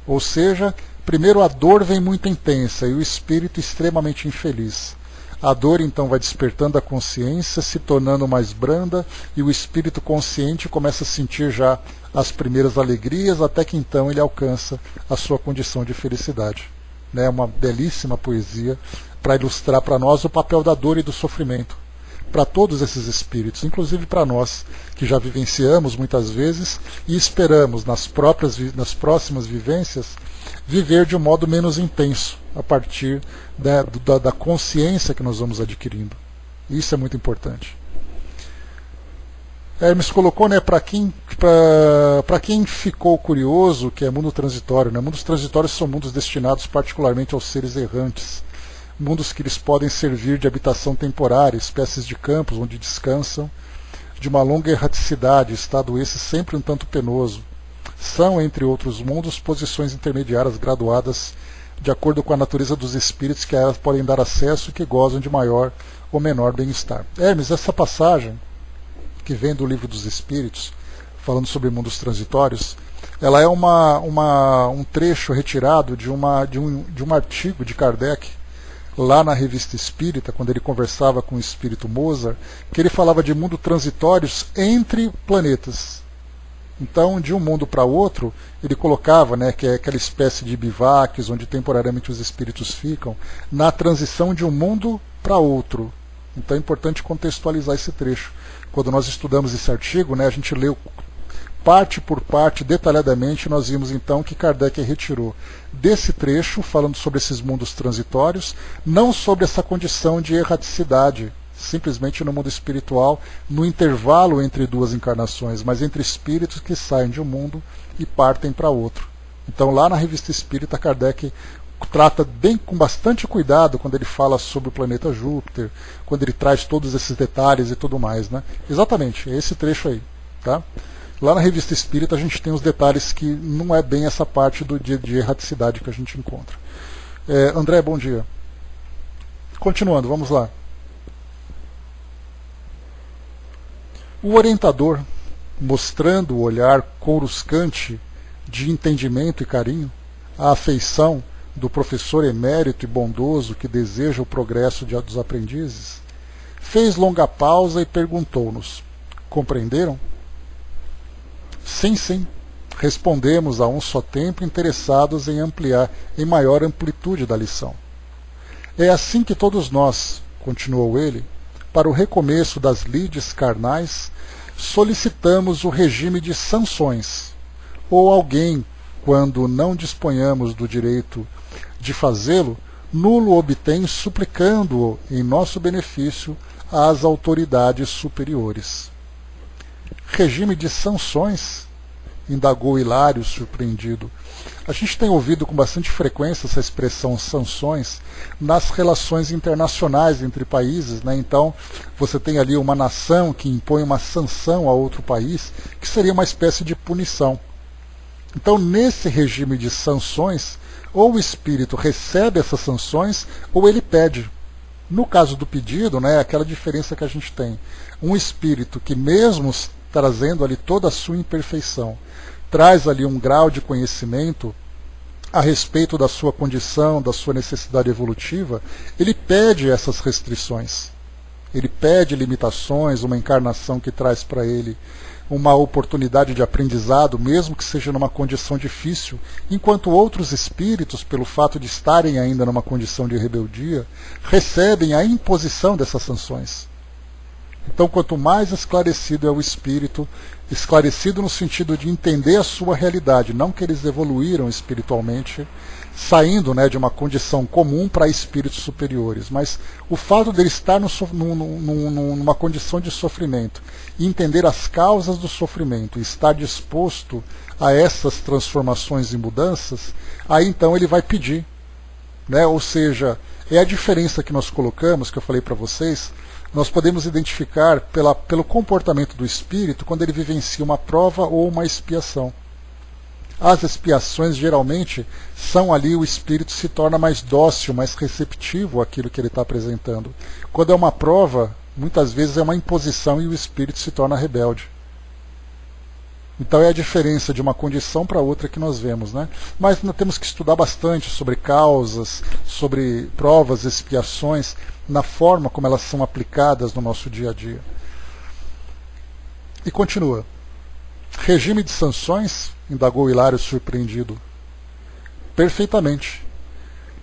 Ou seja, primeiro a dor vem muito intensa e o espírito extremamente infeliz. A dor então vai despertando a consciência, se tornando mais branda, e o espírito consciente começa a sentir já as primeiras alegrias, até que então ele alcança a sua condição de felicidade. É uma belíssima poesia para ilustrar para nós o papel da dor e do sofrimento, para todos esses espíritos, inclusive para nós, que já vivenciamos muitas vezes e esperamos nas próximas vivências viver de um modo menos intenso, a partir da consciência que nós vamos adquirindo. Isso é muito importante. Hermes colocou, né, para quem ficou curioso, que é mundo transitório. Né? Mundos transitórios são mundos destinados particularmente aos seres errantes, mundos que eles podem servir de habitação temporária, espécies de campos onde descansam, de uma longa erraticidade, estado esse sempre um tanto penoso. São, entre outros mundos, posições intermediárias graduadas de acordo com a natureza dos espíritos que a elas podem dar acesso e que gozam de maior ou menor bem-estar. Hermes, essa passagem, que vem do Livro dos Espíritos, falando sobre mundos transitórios, ela é um trecho retirado de um artigo de Kardec, lá na Revista Espírita, quando ele conversava com o espírito Mozart, que ele falava de mundos transitórios entre planetas. Então, de um mundo para outro, ele colocava, né, que é aquela espécie de bivaques, onde temporariamente os espíritos ficam, na transição de um mundo para outro. Então é importante contextualizar esse trecho. Quando nós estudamos esse artigo, né, a gente leu parte por parte, detalhadamente, nós vimos então que Kardec retirou desse trecho, falando sobre esses mundos transitórios, não sobre essa condição de erraticidade, simplesmente no mundo espiritual, no intervalo entre duas encarnações, mas entre espíritos que saem de um mundo e partem para outro. Então lá na Revista Espírita, Kardec trata bem, com bastante cuidado, quando ele fala sobre o planeta Júpiter, quando ele traz todos esses detalhes e tudo mais. Né? Exatamente, é esse trecho aí. Tá? Lá na Revista Espírita a gente tem os detalhes que não é bem essa parte de erraticidade que a gente encontra. André, bom dia. Continuando, vamos lá. O orientador, mostrando o olhar coruscante de entendimento e carinho, a afeição do professor emérito e bondoso que deseja o progresso dos aprendizes, fez longa pausa e perguntou-nos: compreenderam? Sim, sim, respondemos a um só tempo, interessados em ampliar em maior amplitude da lição. É assim que todos nós, continuou ele, para o recomeço das lides carnais, solicitamos o regime de sanções, ou alguém, quando não disponhamos do direito de fazê-lo, nulo obtém suplicando-o em nosso benefício às autoridades superiores. Regime de sanções? Indagou Hilário, surpreendido. A gente tem ouvido com bastante frequência essa expressão sanções nas relações internacionais entre países, né? Então, você tem ali uma nação que impõe uma sanção a outro país, que seria uma espécie de punição. Então, nesse regime de sanções, ou o espírito recebe essas sanções, ou ele pede. No caso do pedido, né, é aquela diferença que a gente tem. Um espírito que, mesmo trazendo ali toda a sua imperfeição, traz ali um grau de conhecimento a respeito da sua condição, da sua necessidade evolutiva, ele pede essas restrições. Ele pede limitações, uma encarnação que traz para ele uma oportunidade de aprendizado, mesmo que seja numa condição difícil, enquanto outros espíritos, pelo fato de estarem ainda numa condição de rebeldia, recebem a imposição dessas sanções. Então, quanto mais esclarecido é o espírito, esclarecido no sentido de entender a sua realidade, não que eles evoluíram espiritualmente, saindo, né, de uma condição comum para espíritos superiores, mas o fato de ele estar numa condição de sofrimento e entender as causas do sofrimento e estar disposto a essas transformações e mudanças, aí então ele vai pedir. né? Ou seja, é a diferença que nós colocamos, que eu falei para vocês. Nós podemos identificar pelo comportamento do espírito quando ele vivencia uma prova ou uma expiação. As expiações geralmente são ali o espírito se torna mais dócil, mais receptivo àquilo que ele está apresentando. Quando é uma prova, muitas vezes é uma imposição e o espírito se torna rebelde. Então é a diferença de uma condição para outra que nós vemos, né? Mas nós temos que estudar bastante sobre causas, sobre provas, expiações, na forma como elas são aplicadas no nosso dia a dia. E continua. Regime de sanções? Indagou Hilário surpreendido. Perfeitamente.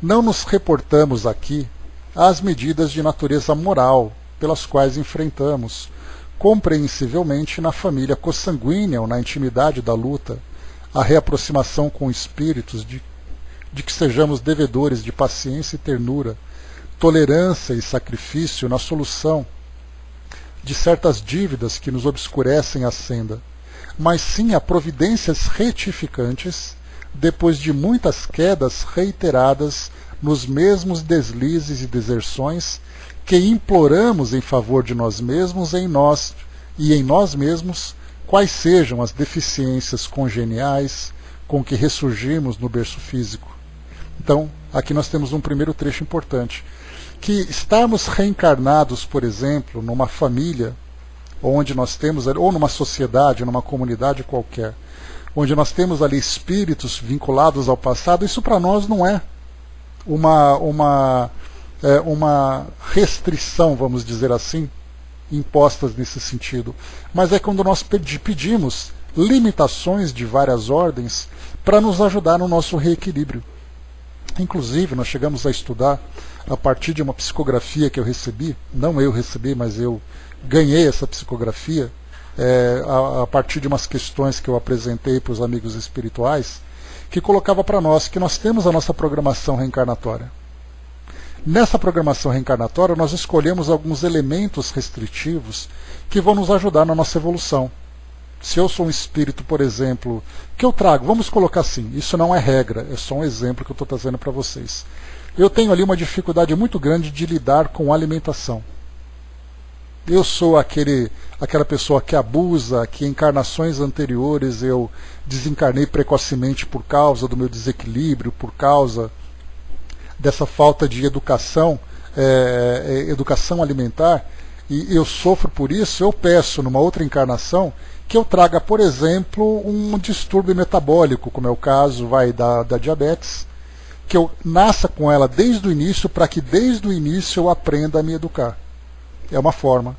Não nos reportamos aqui às medidas de natureza moral pelas quais enfrentamos, compreensivelmente na família consanguínea ou na intimidade da luta, a reaproximação com espíritos de que sejamos devedores de paciência e ternura, tolerância e sacrifício na solução de certas dívidas que nos obscurecem a senda, mas sim a providências retificantes depois de muitas quedas reiteradas nos mesmos deslizes e deserções que imploramos em favor de nós mesmos em nós mesmos, quais sejam as deficiências congeniais com que ressurgimos no berço físico. Então, aqui nós temos um primeiro trecho importante, que estarmos reencarnados, por exemplo, numa família, onde nós temos, ou numa sociedade, numa comunidade qualquer, onde nós temos ali espíritos vinculados ao passado, isso para nós não é uma restrição, vamos dizer assim, impostas nesse sentido. Mas é quando nós pedimos limitações de várias ordens para nos ajudar no nosso reequilíbrio. Inclusive, nós chegamos a estudar, a partir de uma psicografia que eu recebi, não eu recebi, mas eu ganhei essa psicografia, a partir de umas questões que eu apresentei para os amigos espirituais, que colocava para nós que nós temos a nossa programação reencarnatória. Nessa programação reencarnatória, nós escolhemos alguns elementos restritivos que vão nos ajudar na nossa evolução. Se eu sou um espírito, por exemplo, que eu trago, vamos colocar assim, isso não é regra, é só um exemplo que eu estou trazendo para vocês. Eu tenho ali uma dificuldade muito grande de lidar com alimentação. Eu sou aquela pessoa que abusa, que em encarnações anteriores eu desencarnei precocemente por causa do meu desequilíbrio, por causa dessa falta de educação alimentar, e eu sofro por isso. Eu peço numa outra encarnação que eu traga, por exemplo, um distúrbio metabólico, como é o caso da diabetes, que eu nasça com ela desde o início, para que desde o início eu aprenda a me educar. É uma forma.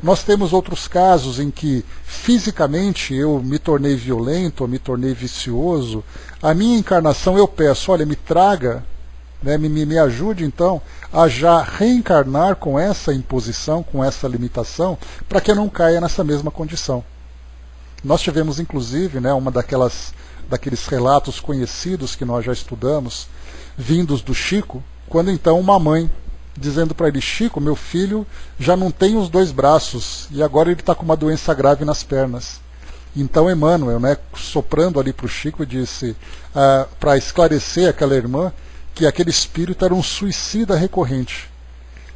Nós temos outros casos em que fisicamente eu me tornei violento, ou me tornei vicioso. A minha encarnação eu peço, olha, me traga, né, me ajude então a já reencarnar com essa imposição, com essa limitação, para que eu não caia nessa mesma condição. Nós tivemos inclusive, né, uma daqueles relatos conhecidos que nós já estudamos, vindos do Chico, quando então uma mãe dizendo para ele: Chico, meu filho já não tem os 2 braços e agora ele está com uma doença grave nas pernas. Então Emmanuel, né, soprando ali para o Chico, disse, para esclarecer aquela irmã, que aquele espírito era um suicida recorrente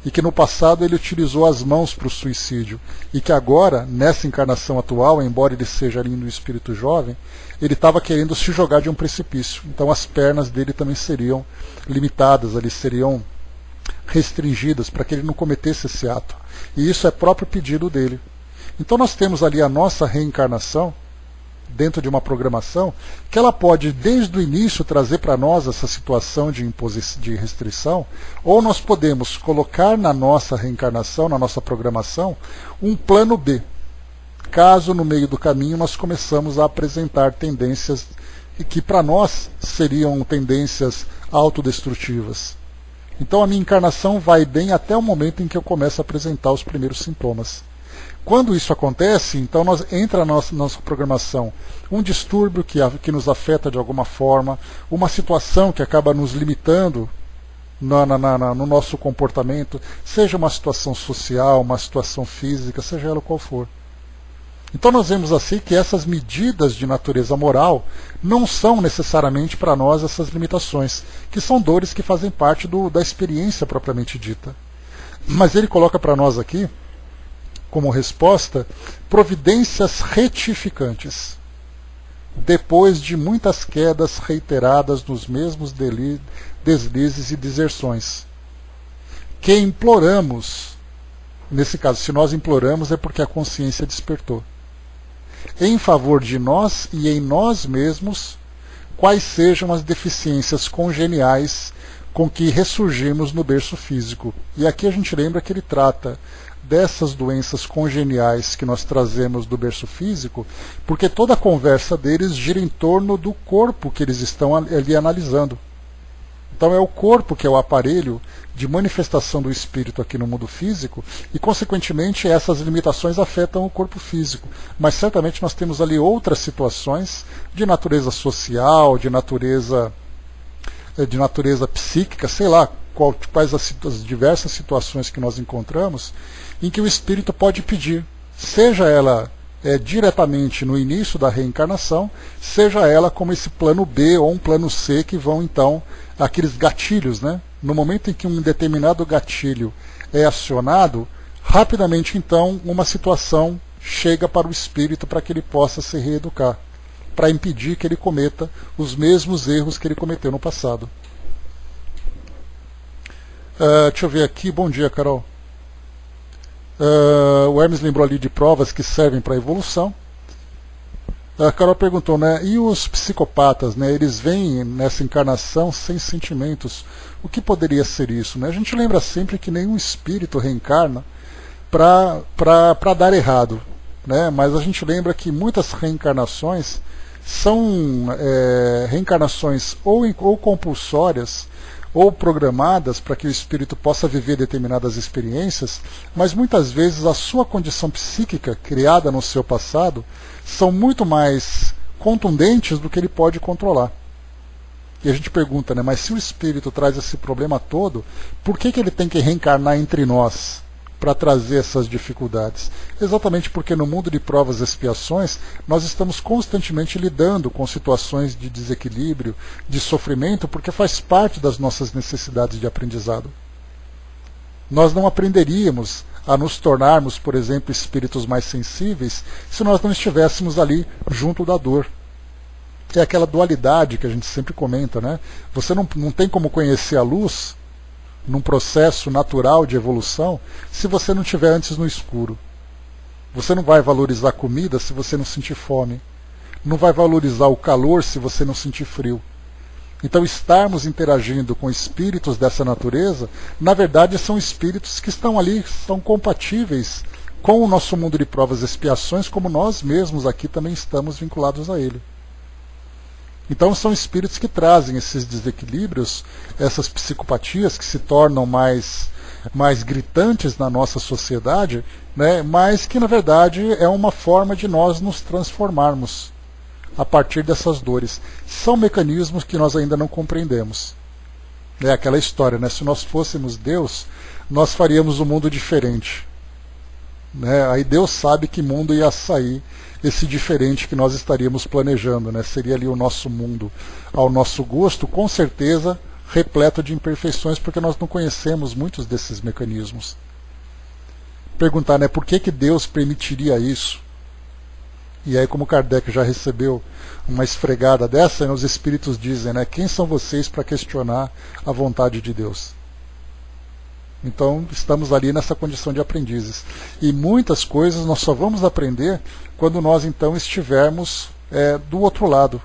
e que no passado ele utilizou as mãos para o suicídio, e que agora, nessa encarnação atual, embora ele seja ainda um espírito jovem, ele estava querendo se jogar de um precipício. Então as pernas dele também seriam limitadas, ali seriam restringidas para que ele não cometesse esse ato. E isso é próprio pedido dele. Então nós temos ali a nossa reencarnação, dentro de uma programação, que ela pode desde o início trazer para nós essa situação de restrição, ou nós podemos colocar na nossa reencarnação, na nossa programação, um plano B, caso no meio do caminho nós começamos a apresentar tendências que para nós seriam tendências autodestrutivas. Então a minha encarnação vai bem até o momento em que eu começo a apresentar os primeiros sintomas. Quando isso acontece, então entra na nossa programação um distúrbio que nos afeta de alguma forma, uma situação que acaba nos limitando no nosso comportamento, seja uma situação social, uma situação física, seja ela qual for. Então nós vemos assim que essas medidas de natureza moral não são necessariamente para nós essas limitações, que são dores que fazem parte da experiência propriamente dita. Mas ele coloca para nós aqui, como resposta, providências retificantes, depois de muitas quedas reiteradas nos mesmos deslizes e deserções, que imploramos. Nesse caso, se nós imploramos, é porque a consciência despertou. Em favor de nós e em nós mesmos, quais sejam as deficiências congeniais com que ressurgimos no berço físico. E aqui a gente lembra que ele trata dessas doenças congeniais que nós trazemos do berço físico, porque toda a conversa deles gira em torno do corpo que eles estão ali analisando. Então é o corpo que é o aparelho de manifestação do espírito aqui no mundo físico e, consequentemente, essas limitações afetam o corpo físico. Mas certamente nós temos ali outras situações de natureza social, de natureza psíquica, sei lá, quais as diversas situações que nós encontramos, em que o espírito pode pedir, seja ela diretamente no início da reencarnação, seja ela como esse plano B ou um plano C, que vão então aqueles gatilhos, né? No momento em que um determinado gatilho é acionado, rapidamente então uma situação chega para o espírito para que ele possa se reeducar, para impedir que ele cometa os mesmos erros que ele cometeu no passado. Deixa eu ver aqui, bom dia, Carol. O Hermes lembrou ali de provas que servem para a evolução. A Carol perguntou, né, e os psicopatas, né, eles vêm nessa encarnação sem sentimentos. O que poderia ser isso? Né? A gente lembra sempre que nenhum espírito reencarna para dar errado. Né? Mas a gente lembra que muitas reencarnações são reencarnações ou compulsórias, ou programadas para que o espírito possa viver determinadas experiências, mas muitas vezes a sua condição psíquica, criada no seu passado, são muito mais contundentes do que ele pode controlar. E a gente pergunta, né, mas se o espírito traz esse problema todo, por que ele tem que reencarnar entre nós para trazer essas dificuldades? Exatamente porque no mundo de provas e expiações nós estamos constantemente lidando com situações de desequilíbrio, de sofrimento, porque faz parte das nossas necessidades de aprendizado. Nós não aprenderíamos a nos tornarmos, por exemplo, espíritos mais sensíveis se nós não estivéssemos ali junto da dor. É aquela dualidade que a gente sempre comenta, né? Você não tem como conhecer a luz num processo natural de evolução se você não estiver antes no escuro. Você não vai valorizar a comida se você não sentir fome. Não vai valorizar o calor se você não sentir frio. Então, estarmos interagindo com espíritos dessa natureza, na verdade são espíritos que estão ali, são compatíveis com o nosso mundo de provas e expiações, como nós mesmos aqui também estamos vinculados a ele. Então são espíritos que trazem esses desequilíbrios, essas psicopatias que se tornam mais gritantes na nossa sociedade, né, mas que na verdade é uma forma de nós nos transformarmos a partir dessas dores. São mecanismos que nós ainda não compreendemos. É aquela história, né, se nós fôssemos Deus, nós faríamos um mundo diferente. Né? Aí Deus sabe que mundo ia sair esse diferente que nós estaríamos planejando, né? Seria ali o nosso mundo ao nosso gosto, com certeza repleto de imperfeições, porque nós não conhecemos muitos desses mecanismos. Perguntar, né, por que Deus permitiria isso? E aí, como Kardec já recebeu uma esfregada dessa, né, os espíritos dizem, né, quem são vocês para questionar a vontade de Deus? Então, estamos ali nessa condição de aprendizes. E muitas coisas nós só vamos aprender quando nós, então, estivermos do outro lado,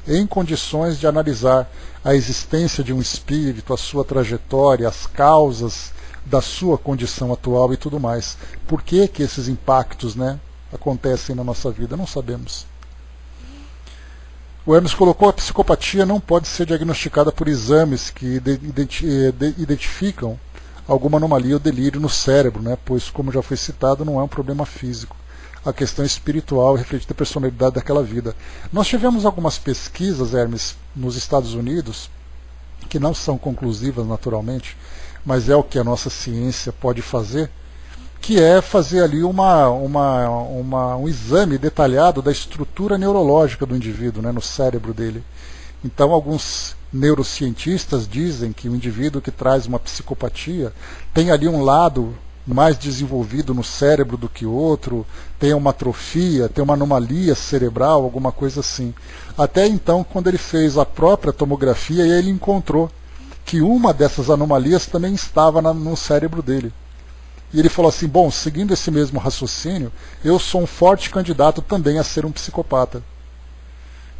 em condições de analisar a existência de um espírito, a sua trajetória, as causas da sua condição atual e tudo mais. Por que esses impactos, né, acontecem na nossa vida? Não sabemos. O Hermes colocou: a psicopatia não pode ser diagnosticada por exames que identificam alguma anomalia ou delírio no cérebro, né? Pois, como já foi citado, não é um problema físico. A questão espiritual reflete a personalidade daquela vida. Nós tivemos algumas pesquisas, Hermes, nos Estados Unidos, que não são conclusivas naturalmente, mas é o que a nossa ciência pode fazer, que é fazer ali um exame detalhado da estrutura neurológica do indivíduo, né, no cérebro dele. Então, alguns neurocientistas dizem que o indivíduo que traz uma psicopatia tem ali um lado mais desenvolvido no cérebro do que outro, tem uma atrofia, tem uma anomalia cerebral, alguma coisa assim. Até então, quando ele fez a própria tomografia, ele encontrou que uma dessas anomalias também estava no cérebro dele. E ele falou assim, bom, seguindo esse mesmo raciocínio, eu sou um forte candidato também a ser um psicopata.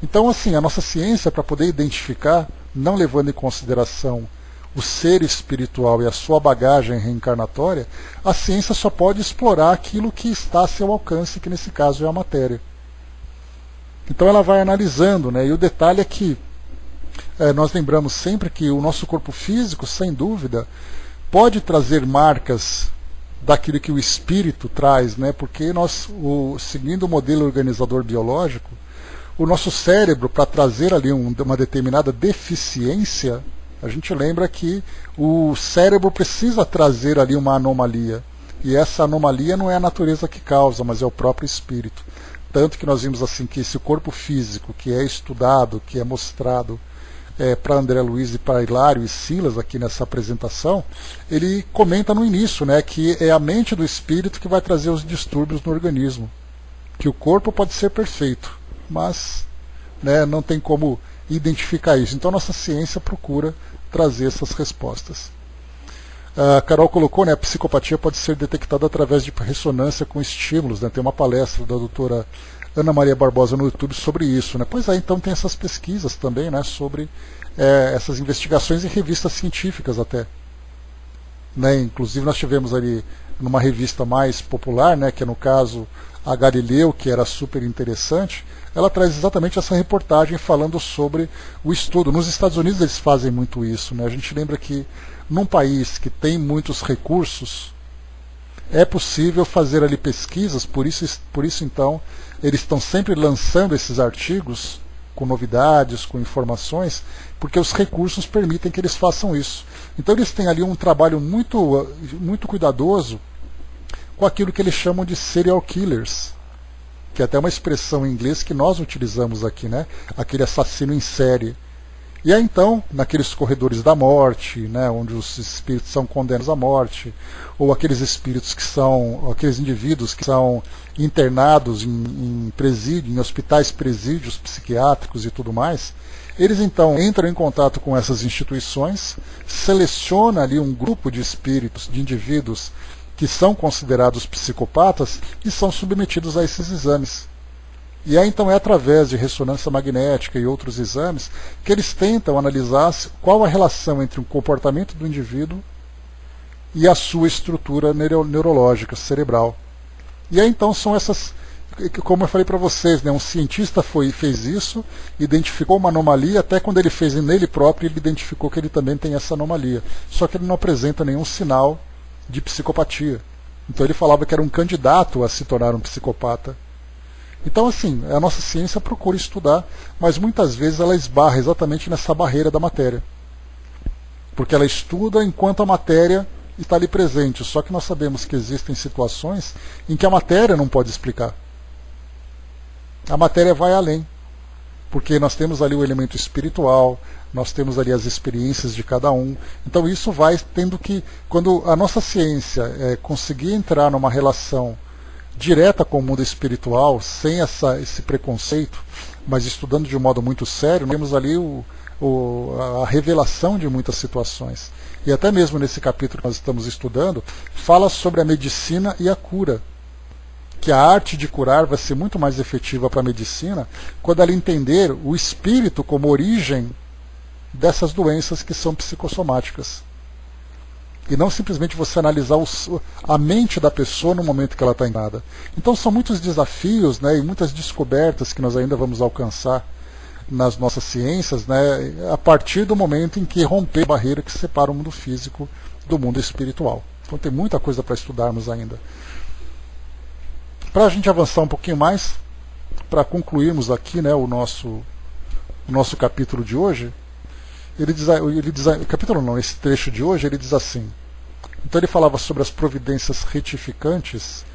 Então, assim, a nossa ciência, para poder identificar, não levando em consideração o ser espiritual e a sua bagagem reencarnatória, a ciência só pode explorar aquilo que está a seu alcance, que nesse caso é a matéria. Então ela vai analisando, né? E o detalhe é que nós lembramos sempre que o nosso corpo físico, sem dúvida, pode trazer marcas daquilo que o espírito traz, né? Porque seguindo o modelo organizador biológico, o nosso cérebro, para trazer ali uma determinada deficiência, a gente lembra que o cérebro precisa trazer ali uma anomalia. E essa anomalia não é a natureza que causa, mas é o próprio espírito. Tanto que nós vimos assim que esse corpo físico que é estudado, que é mostrado para André Luiz e para Hilário e Silas aqui nessa apresentação, ele comenta no início, né, que é a mente do espírito que vai trazer os distúrbios no organismo. Que o corpo pode ser perfeito, mas não tem como identificar isso. Então nossa ciência procura trazer essas respostas. A Carol colocou, a psicopatia pode ser detectada através de ressonância com estímulos, né? Tem uma palestra da doutora Ana Maria Barbosa no YouTube sobre isso, né? Pois é, então tem essas pesquisas também, né, sobre essas investigações em revistas científicas até. Né? Inclusive nós tivemos ali numa revista mais popular, né, que é no caso a Galileu, que era super interessante, ela traz exatamente essa reportagem falando sobre o estudo. Nos Estados Unidos eles fazem muito isso, né? A gente lembra que num país que tem muitos recursos, é possível fazer ali pesquisas, por isso então eles estão sempre lançando esses artigos com novidades, com informações, porque os recursos permitem que eles façam isso. Então eles têm ali um trabalho muito, muito cuidadoso com aquilo que eles chamam de serial killers, que é até uma expressão em inglês que nós utilizamos aqui, né? Aquele assassino em série. E aí então, naqueles corredores da morte, né, onde os espíritos são condenados à morte, ou aqueles indivíduos que são internados em presídio, em hospitais presídios psiquiátricos e tudo mais, eles então entram em contato com essas instituições, selecionam ali um grupo de espíritos, de indivíduos que são considerados psicopatas e são submetidos a esses exames. E aí então é através de ressonância magnética e outros exames que eles tentam analisar qual a relação entre o comportamento do indivíduo e a sua estrutura neurológica, cerebral. E aí então são essas, como eu falei para vocês, né, um cientista fez isso, identificou uma anomalia, até quando ele fez nele próprio, ele identificou que ele também tem essa anomalia. Só que ele não apresenta nenhum sinal de psicopatia. Então ele falava que era um candidato a se tornar um psicopata. Então, assim, a nossa ciência procura estudar, mas muitas vezes ela esbarra exatamente nessa barreira da matéria. Porque ela estuda enquanto a matéria está ali presente. Só que nós sabemos que existem situações em que a matéria não pode explicar. A matéria vai além. Porque nós temos ali o elemento espiritual, nós temos ali as experiências de cada um. Então isso vai tendo que, quando a nossa ciência conseguir entrar numa relação direta com o mundo espiritual, sem esse preconceito, mas estudando de um modo muito sério, nós temos ali a revelação de muitas situações. E até mesmo nesse capítulo que nós estamos estudando, fala sobre a medicina e a cura. Que a arte de curar vai ser muito mais efetiva para a medicina quando ela entender o espírito como origem dessas doenças que são psicossomáticas. E não simplesmente você analisar a mente da pessoa no momento que ela está enganada. Então são muitos desafios, né, e muitas descobertas que nós ainda vamos alcançar nas nossas ciências, né, a partir do momento em que romper a barreira que separa o mundo físico do mundo espiritual. Então tem muita coisa para estudarmos ainda. Para a gente avançar um pouquinho mais, para concluirmos aqui, né, o nosso capítulo de hoje, ele diz, capítulo não, esse trecho de hoje, ele diz assim: Então ele falava sobre as providências retificantes,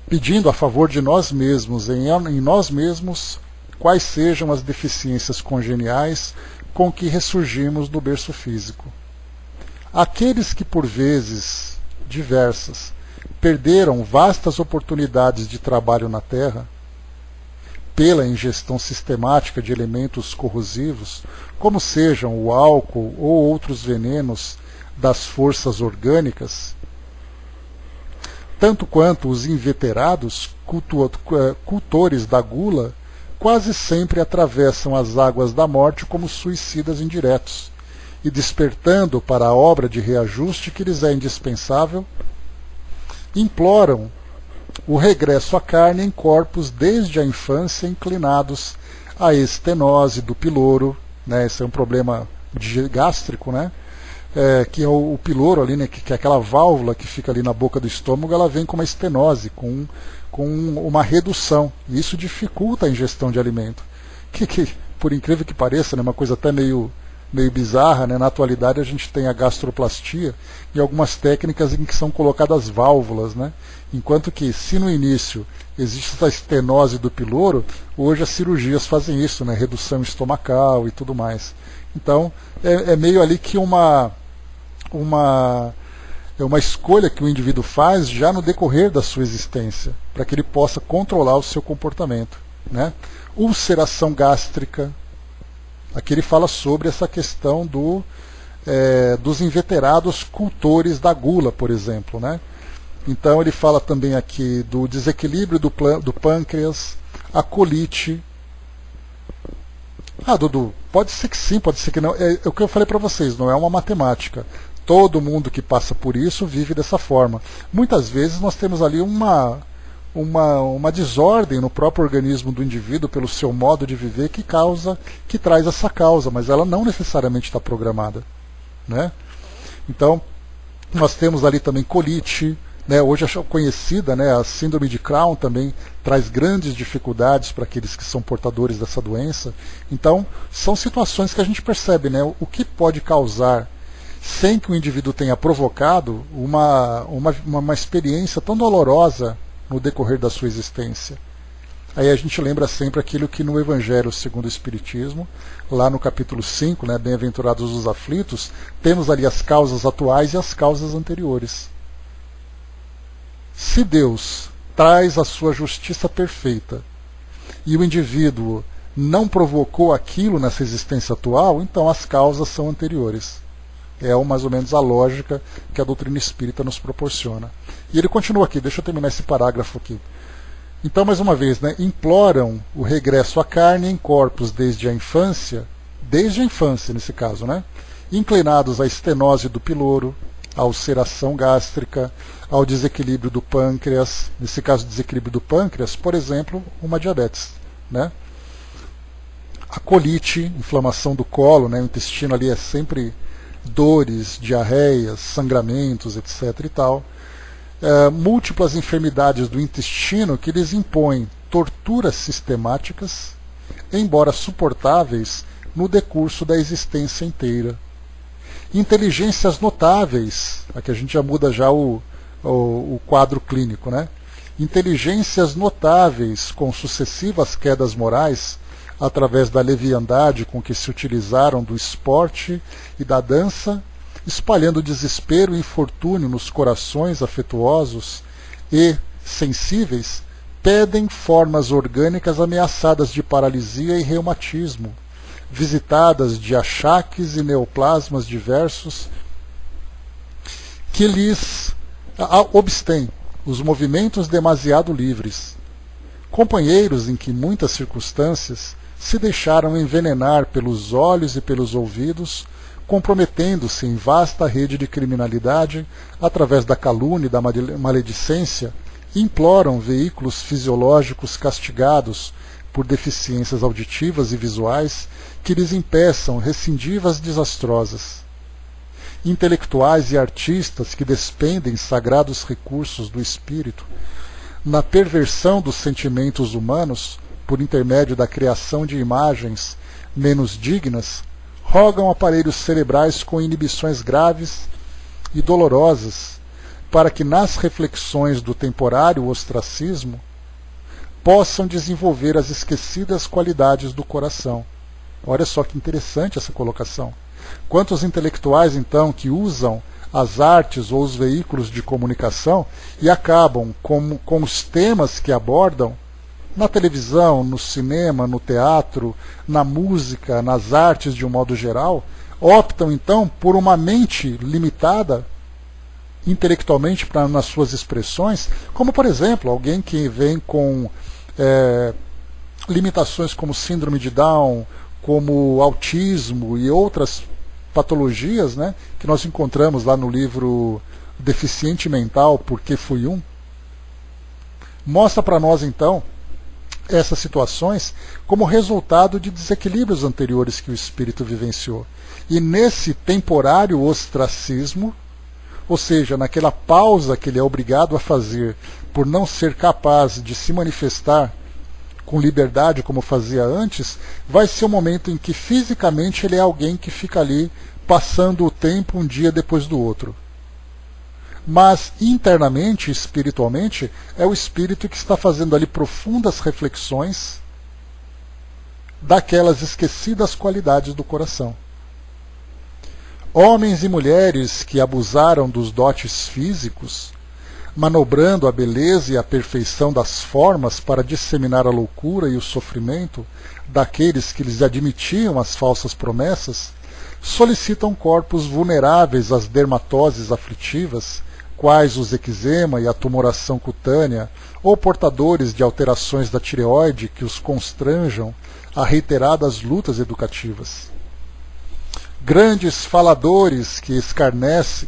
pedindo a favor de nós mesmos, em nós mesmos, quais sejam as deficiências congeniais com que ressurgimos do berço físico. Aqueles que por vezes diversas perderam vastas oportunidades de trabalho na Terra, pela ingestão sistemática de elementos corrosivos, como sejam o álcool ou outros venenos das forças orgânicas, tanto quanto os inveterados cultores da gula, quase sempre atravessam as águas da morte como suicidas indiretos, e despertando para a obra de reajuste que lhes é indispensável, imploram o regresso à carne em corpos desde a infância inclinados à estenose do piloro, né? Esse é um problema gástrico, né? Que é o piloro ali, né? Que é aquela válvula que fica ali na boca do estômago, ela vem com uma estenose, com uma redução. E isso dificulta a ingestão de alimento. Que por incrível que pareça, né? Uma coisa até meio bizarra, né? Na atualidade a gente tem a gastroplastia e algumas técnicas em que são colocadas válvulas, né? Enquanto que, se no início existe essa estenose do piloro, hoje as cirurgias fazem isso, né? Redução estomacal e tudo mais. Então, é meio ali que uma escolha que o indivíduo faz já no decorrer da sua existência, para que ele possa controlar o seu comportamento, né? Ulceração gástrica. Aqui ele fala sobre essa questão dos inveterados cultores da gula, por exemplo, né? Então ele fala também aqui do desequilíbrio do pâncreas, a colite. Dudu, pode ser que sim, pode ser que não. É o que eu falei para vocês, não é uma matemática. Todo mundo que passa por isso vive dessa forma. Muitas vezes nós temos ali uma desordem no próprio organismo do indivíduo pelo seu modo de viver que traz essa causa, mas ela não necessariamente está programada, né? Então nós temos ali também colite, né? Hoje é conhecida, né? A síndrome de Crohn também traz grandes dificuldades para aqueles que são portadores dessa doença. Então são situações que a gente percebe, né? O que pode causar sem que o indivíduo tenha provocado uma experiência tão dolorosa no decorrer da sua existência. Aí a gente lembra sempre aquilo que no Evangelho segundo o Espiritismo, lá no capítulo 5, né, Bem-aventurados os aflitos, temos ali as causas atuais e as causas anteriores. Se Deus traz a sua justiça perfeita e o indivíduo não provocou aquilo nessa existência atual, então as causas são anteriores. É mais ou menos a lógica que a doutrina espírita nos proporciona. E ele continua aqui, deixa eu terminar esse parágrafo aqui. Então, mais uma vez, né, imploram o regresso à carne em corpos desde a infância nesse caso, né, inclinados à estenose do piloro, à ulceração gástrica, ao desequilíbrio do pâncreas, nesse caso desequilíbrio do pâncreas, por exemplo, uma diabetes, né, a colite, inflamação do colo, né, o intestino ali é sempre dores, diarreias, sangramentos, etc. e tal. Múltiplas enfermidades do intestino que lhes impõem torturas sistemáticas, embora suportáveis no decurso da existência inteira. Inteligências notáveis, aqui a gente já muda já o quadro clínico, né? Inteligências notáveis com sucessivas quedas morais, através da leviandade com que se utilizaram do esporte e da dança, espalhando desespero e infortúnio nos corações afetuosos e sensíveis, pedem formas orgânicas ameaçadas de paralisia e reumatismo, visitadas de achaques e neoplasmas diversos, que lhes obstêm os movimentos demasiado livres, companheiros em que muitas circunstâncias se deixaram envenenar pelos olhos e pelos ouvidos, comprometendo-se em vasta rede de criminalidade, através da calúnia e da maledicência, imploram veículos fisiológicos castigados por deficiências auditivas e visuais que lhes impeçam recidivas desastrosas. Intelectuais e artistas que despendem sagrados recursos do espírito na perversão dos sentimentos humanos, por intermédio da criação de imagens menos dignas, rogam aparelhos cerebrais com inibições graves e dolorosas, para que nas reflexões do temporário ostracismo possam desenvolver as esquecidas qualidades do coração. Olha só que interessante essa colocação. Quantos intelectuais, então, que usam as artes ou os veículos de comunicação e acabam com os temas que abordam na televisão, no cinema, no teatro, na música, nas artes de um modo geral, optam então por uma mente limitada intelectualmente nas suas expressões, como por exemplo, alguém que vem com limitações como síndrome de Down, como autismo e outras patologias, né, que nós encontramos lá no livro Deficiente Mental, Porque Fui Um, mostra para nós então essas situações como resultado de desequilíbrios anteriores que o espírito vivenciou. E nesse temporário ostracismo, ou seja, naquela pausa que ele é obrigado a fazer por não ser capaz de se manifestar com liberdade como fazia antes, vai ser o momento em que fisicamente ele é alguém que fica ali passando o tempo um dia depois do outro. Mas internamente, espiritualmente, é o espírito que está fazendo ali profundas reflexões daquelas esquecidas qualidades do coração. Homens e mulheres que abusaram dos dotes físicos, manobrando a beleza e a perfeição das formas para disseminar a loucura e o sofrimento daqueles que lhes admitiam as falsas promessas, solicitam corpos vulneráveis às dermatoses aflitivas, quais o eczema e a tumoração cutânea, ou portadores de alterações da tireoide que os constranjam a reiteradas lutas educativas. Grandes faladores que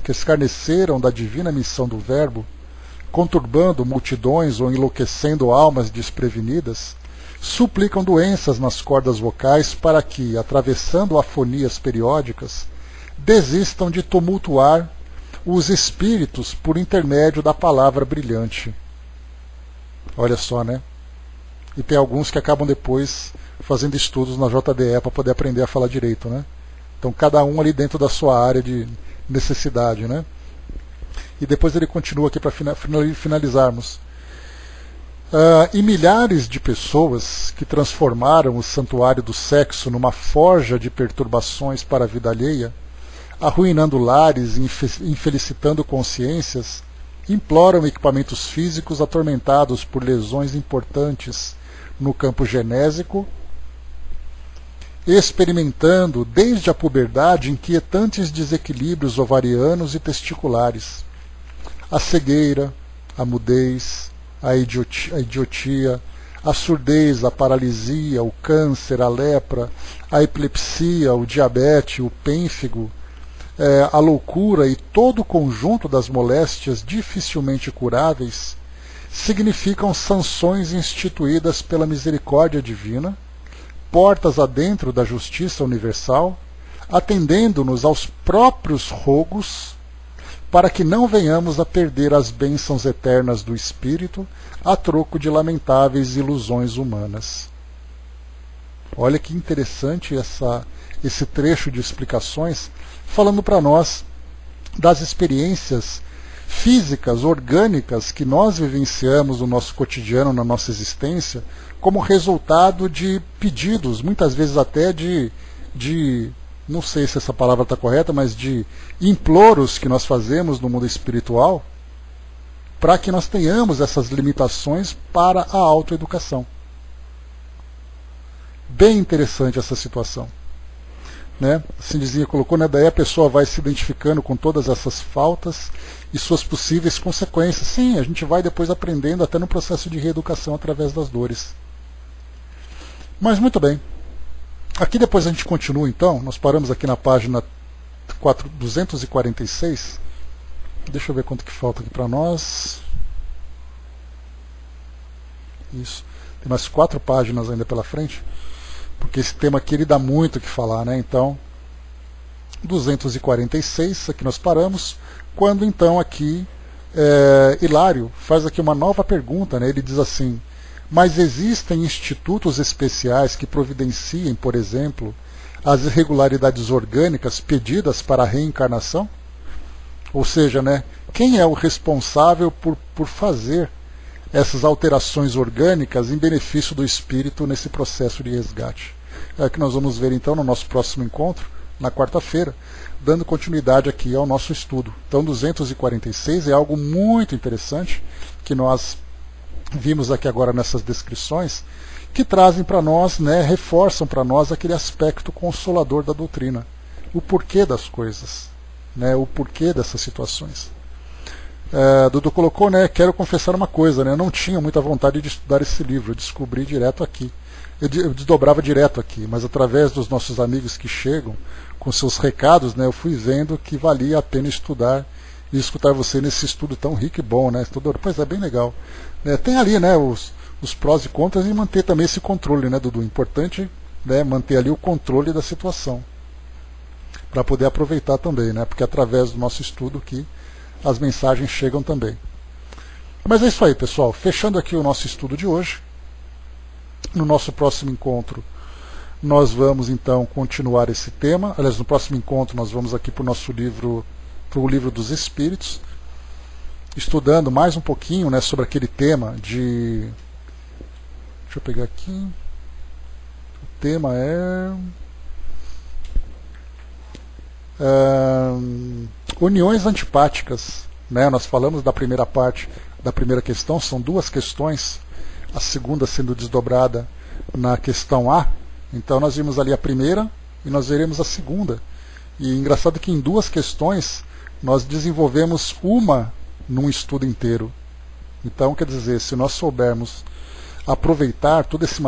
escarneceram da divina missão do Verbo, conturbando multidões ou enlouquecendo almas desprevenidas, suplicam doenças nas cordas vocais para que, atravessando afonias periódicas, desistam de tumultuar os espíritos por intermédio da palavra brilhante. Olha só, né? E tem alguns que acabam depois fazendo estudos na JDE para poder aprender a falar direito, né? Então cada um ali dentro da sua área de necessidade, né? E depois ele continua aqui para finalizarmos. E milhares de pessoas que transformaram o santuário do sexo numa forja de perturbações para a vida alheia, arruinando lares e infelicitando consciências, imploram equipamentos físicos atormentados por lesões importantes no campo genésico, experimentando desde a puberdade inquietantes desequilíbrios ovarianos e testiculares, a cegueira, a mudez, a idiotia, a surdez, a paralisia, o câncer, a lepra, a epilepsia, o diabetes, o pênfigo, a loucura e todo o conjunto das moléstias dificilmente curáveis significam sanções instituídas pela misericórdia divina, portas adentro da justiça universal, atendendo-nos aos próprios rogos para que não venhamos a perder as bênçãos eternas do Espírito a troco de lamentáveis ilusões humanas. Olha que interessante esse trecho de explicações, falando para nós das experiências físicas, orgânicas, que nós vivenciamos no nosso cotidiano, na nossa existência, como resultado de pedidos, muitas vezes até de não sei se essa palavra está correta, mas de imploros que nós fazemos no mundo espiritual, para que nós tenhamos essas limitações para a autoeducação. Bem interessante essa situação. Né? Cindizinha colocou, né? Daí a pessoa vai se identificando com todas essas faltas e suas possíveis consequências. Sim, a gente vai depois aprendendo até no processo de reeducação através das dores. Mas muito bem. Aqui depois a gente continua então, nós paramos aqui na página 246. Deixa eu ver quanto que falta aqui para nós. Isso. Tem mais 4 páginas ainda pela frente, porque esse tema aqui ele dá muito o que falar, né? Então, 246, aqui nós paramos, quando então aqui Hilário faz aqui uma nova pergunta, né? Ele diz assim: mas existem institutos especiais que providenciem, por exemplo, as irregularidades orgânicas pedidas para a reencarnação? Ou seja, né, quem é o responsável por fazer essas alterações orgânicas em benefício do espírito nesse processo de resgate? É o que nós vamos ver então no nosso próximo encontro, na quarta-feira, dando continuidade aqui ao nosso estudo. Então 246 é algo muito interessante que nós vimos aqui agora nessas descrições, que trazem para nós, né, reforçam para nós aquele aspecto consolador da doutrina, o porquê das coisas, né, o porquê dessas situações. Dudu colocou, né, quero confessar uma coisa, né, eu não tinha muita vontade de estudar esse livro, eu descobri direto aqui. Eu desdobrava direto aqui, mas através dos nossos amigos que chegam com seus recados, né, eu fui vendo que valia a pena estudar e escutar você nesse estudo tão rico e bom, né? Pois é, bem legal. Tem ali, né, os prós e contras e manter também esse controle, né, Dudu? Importante, né, manter ali o controle da situação para poder aproveitar também, né? Porque através do nosso estudo que as mensagens chegam também. Mas é isso aí, pessoal. Fechando aqui o nosso estudo de hoje. No nosso próximo encontro, nós vamos então continuar esse tema. Aliás, no próximo encontro nós vamos aqui para o nosso livro, para o Livro dos Espíritos, estudando mais um pouquinho, né, sobre aquele tema de... Deixa eu pegar aqui. O tema é... uniões antipáticas. Né? Nós falamos da primeira parte da primeira questão, são duas questões, a segunda sendo desdobrada na questão A. Então nós vimos ali a primeira e nós veremos a segunda. E engraçado que em duas questões nós desenvolvemos uma num estudo inteiro. Então, quer dizer, se nós soubermos aproveitar todo esse material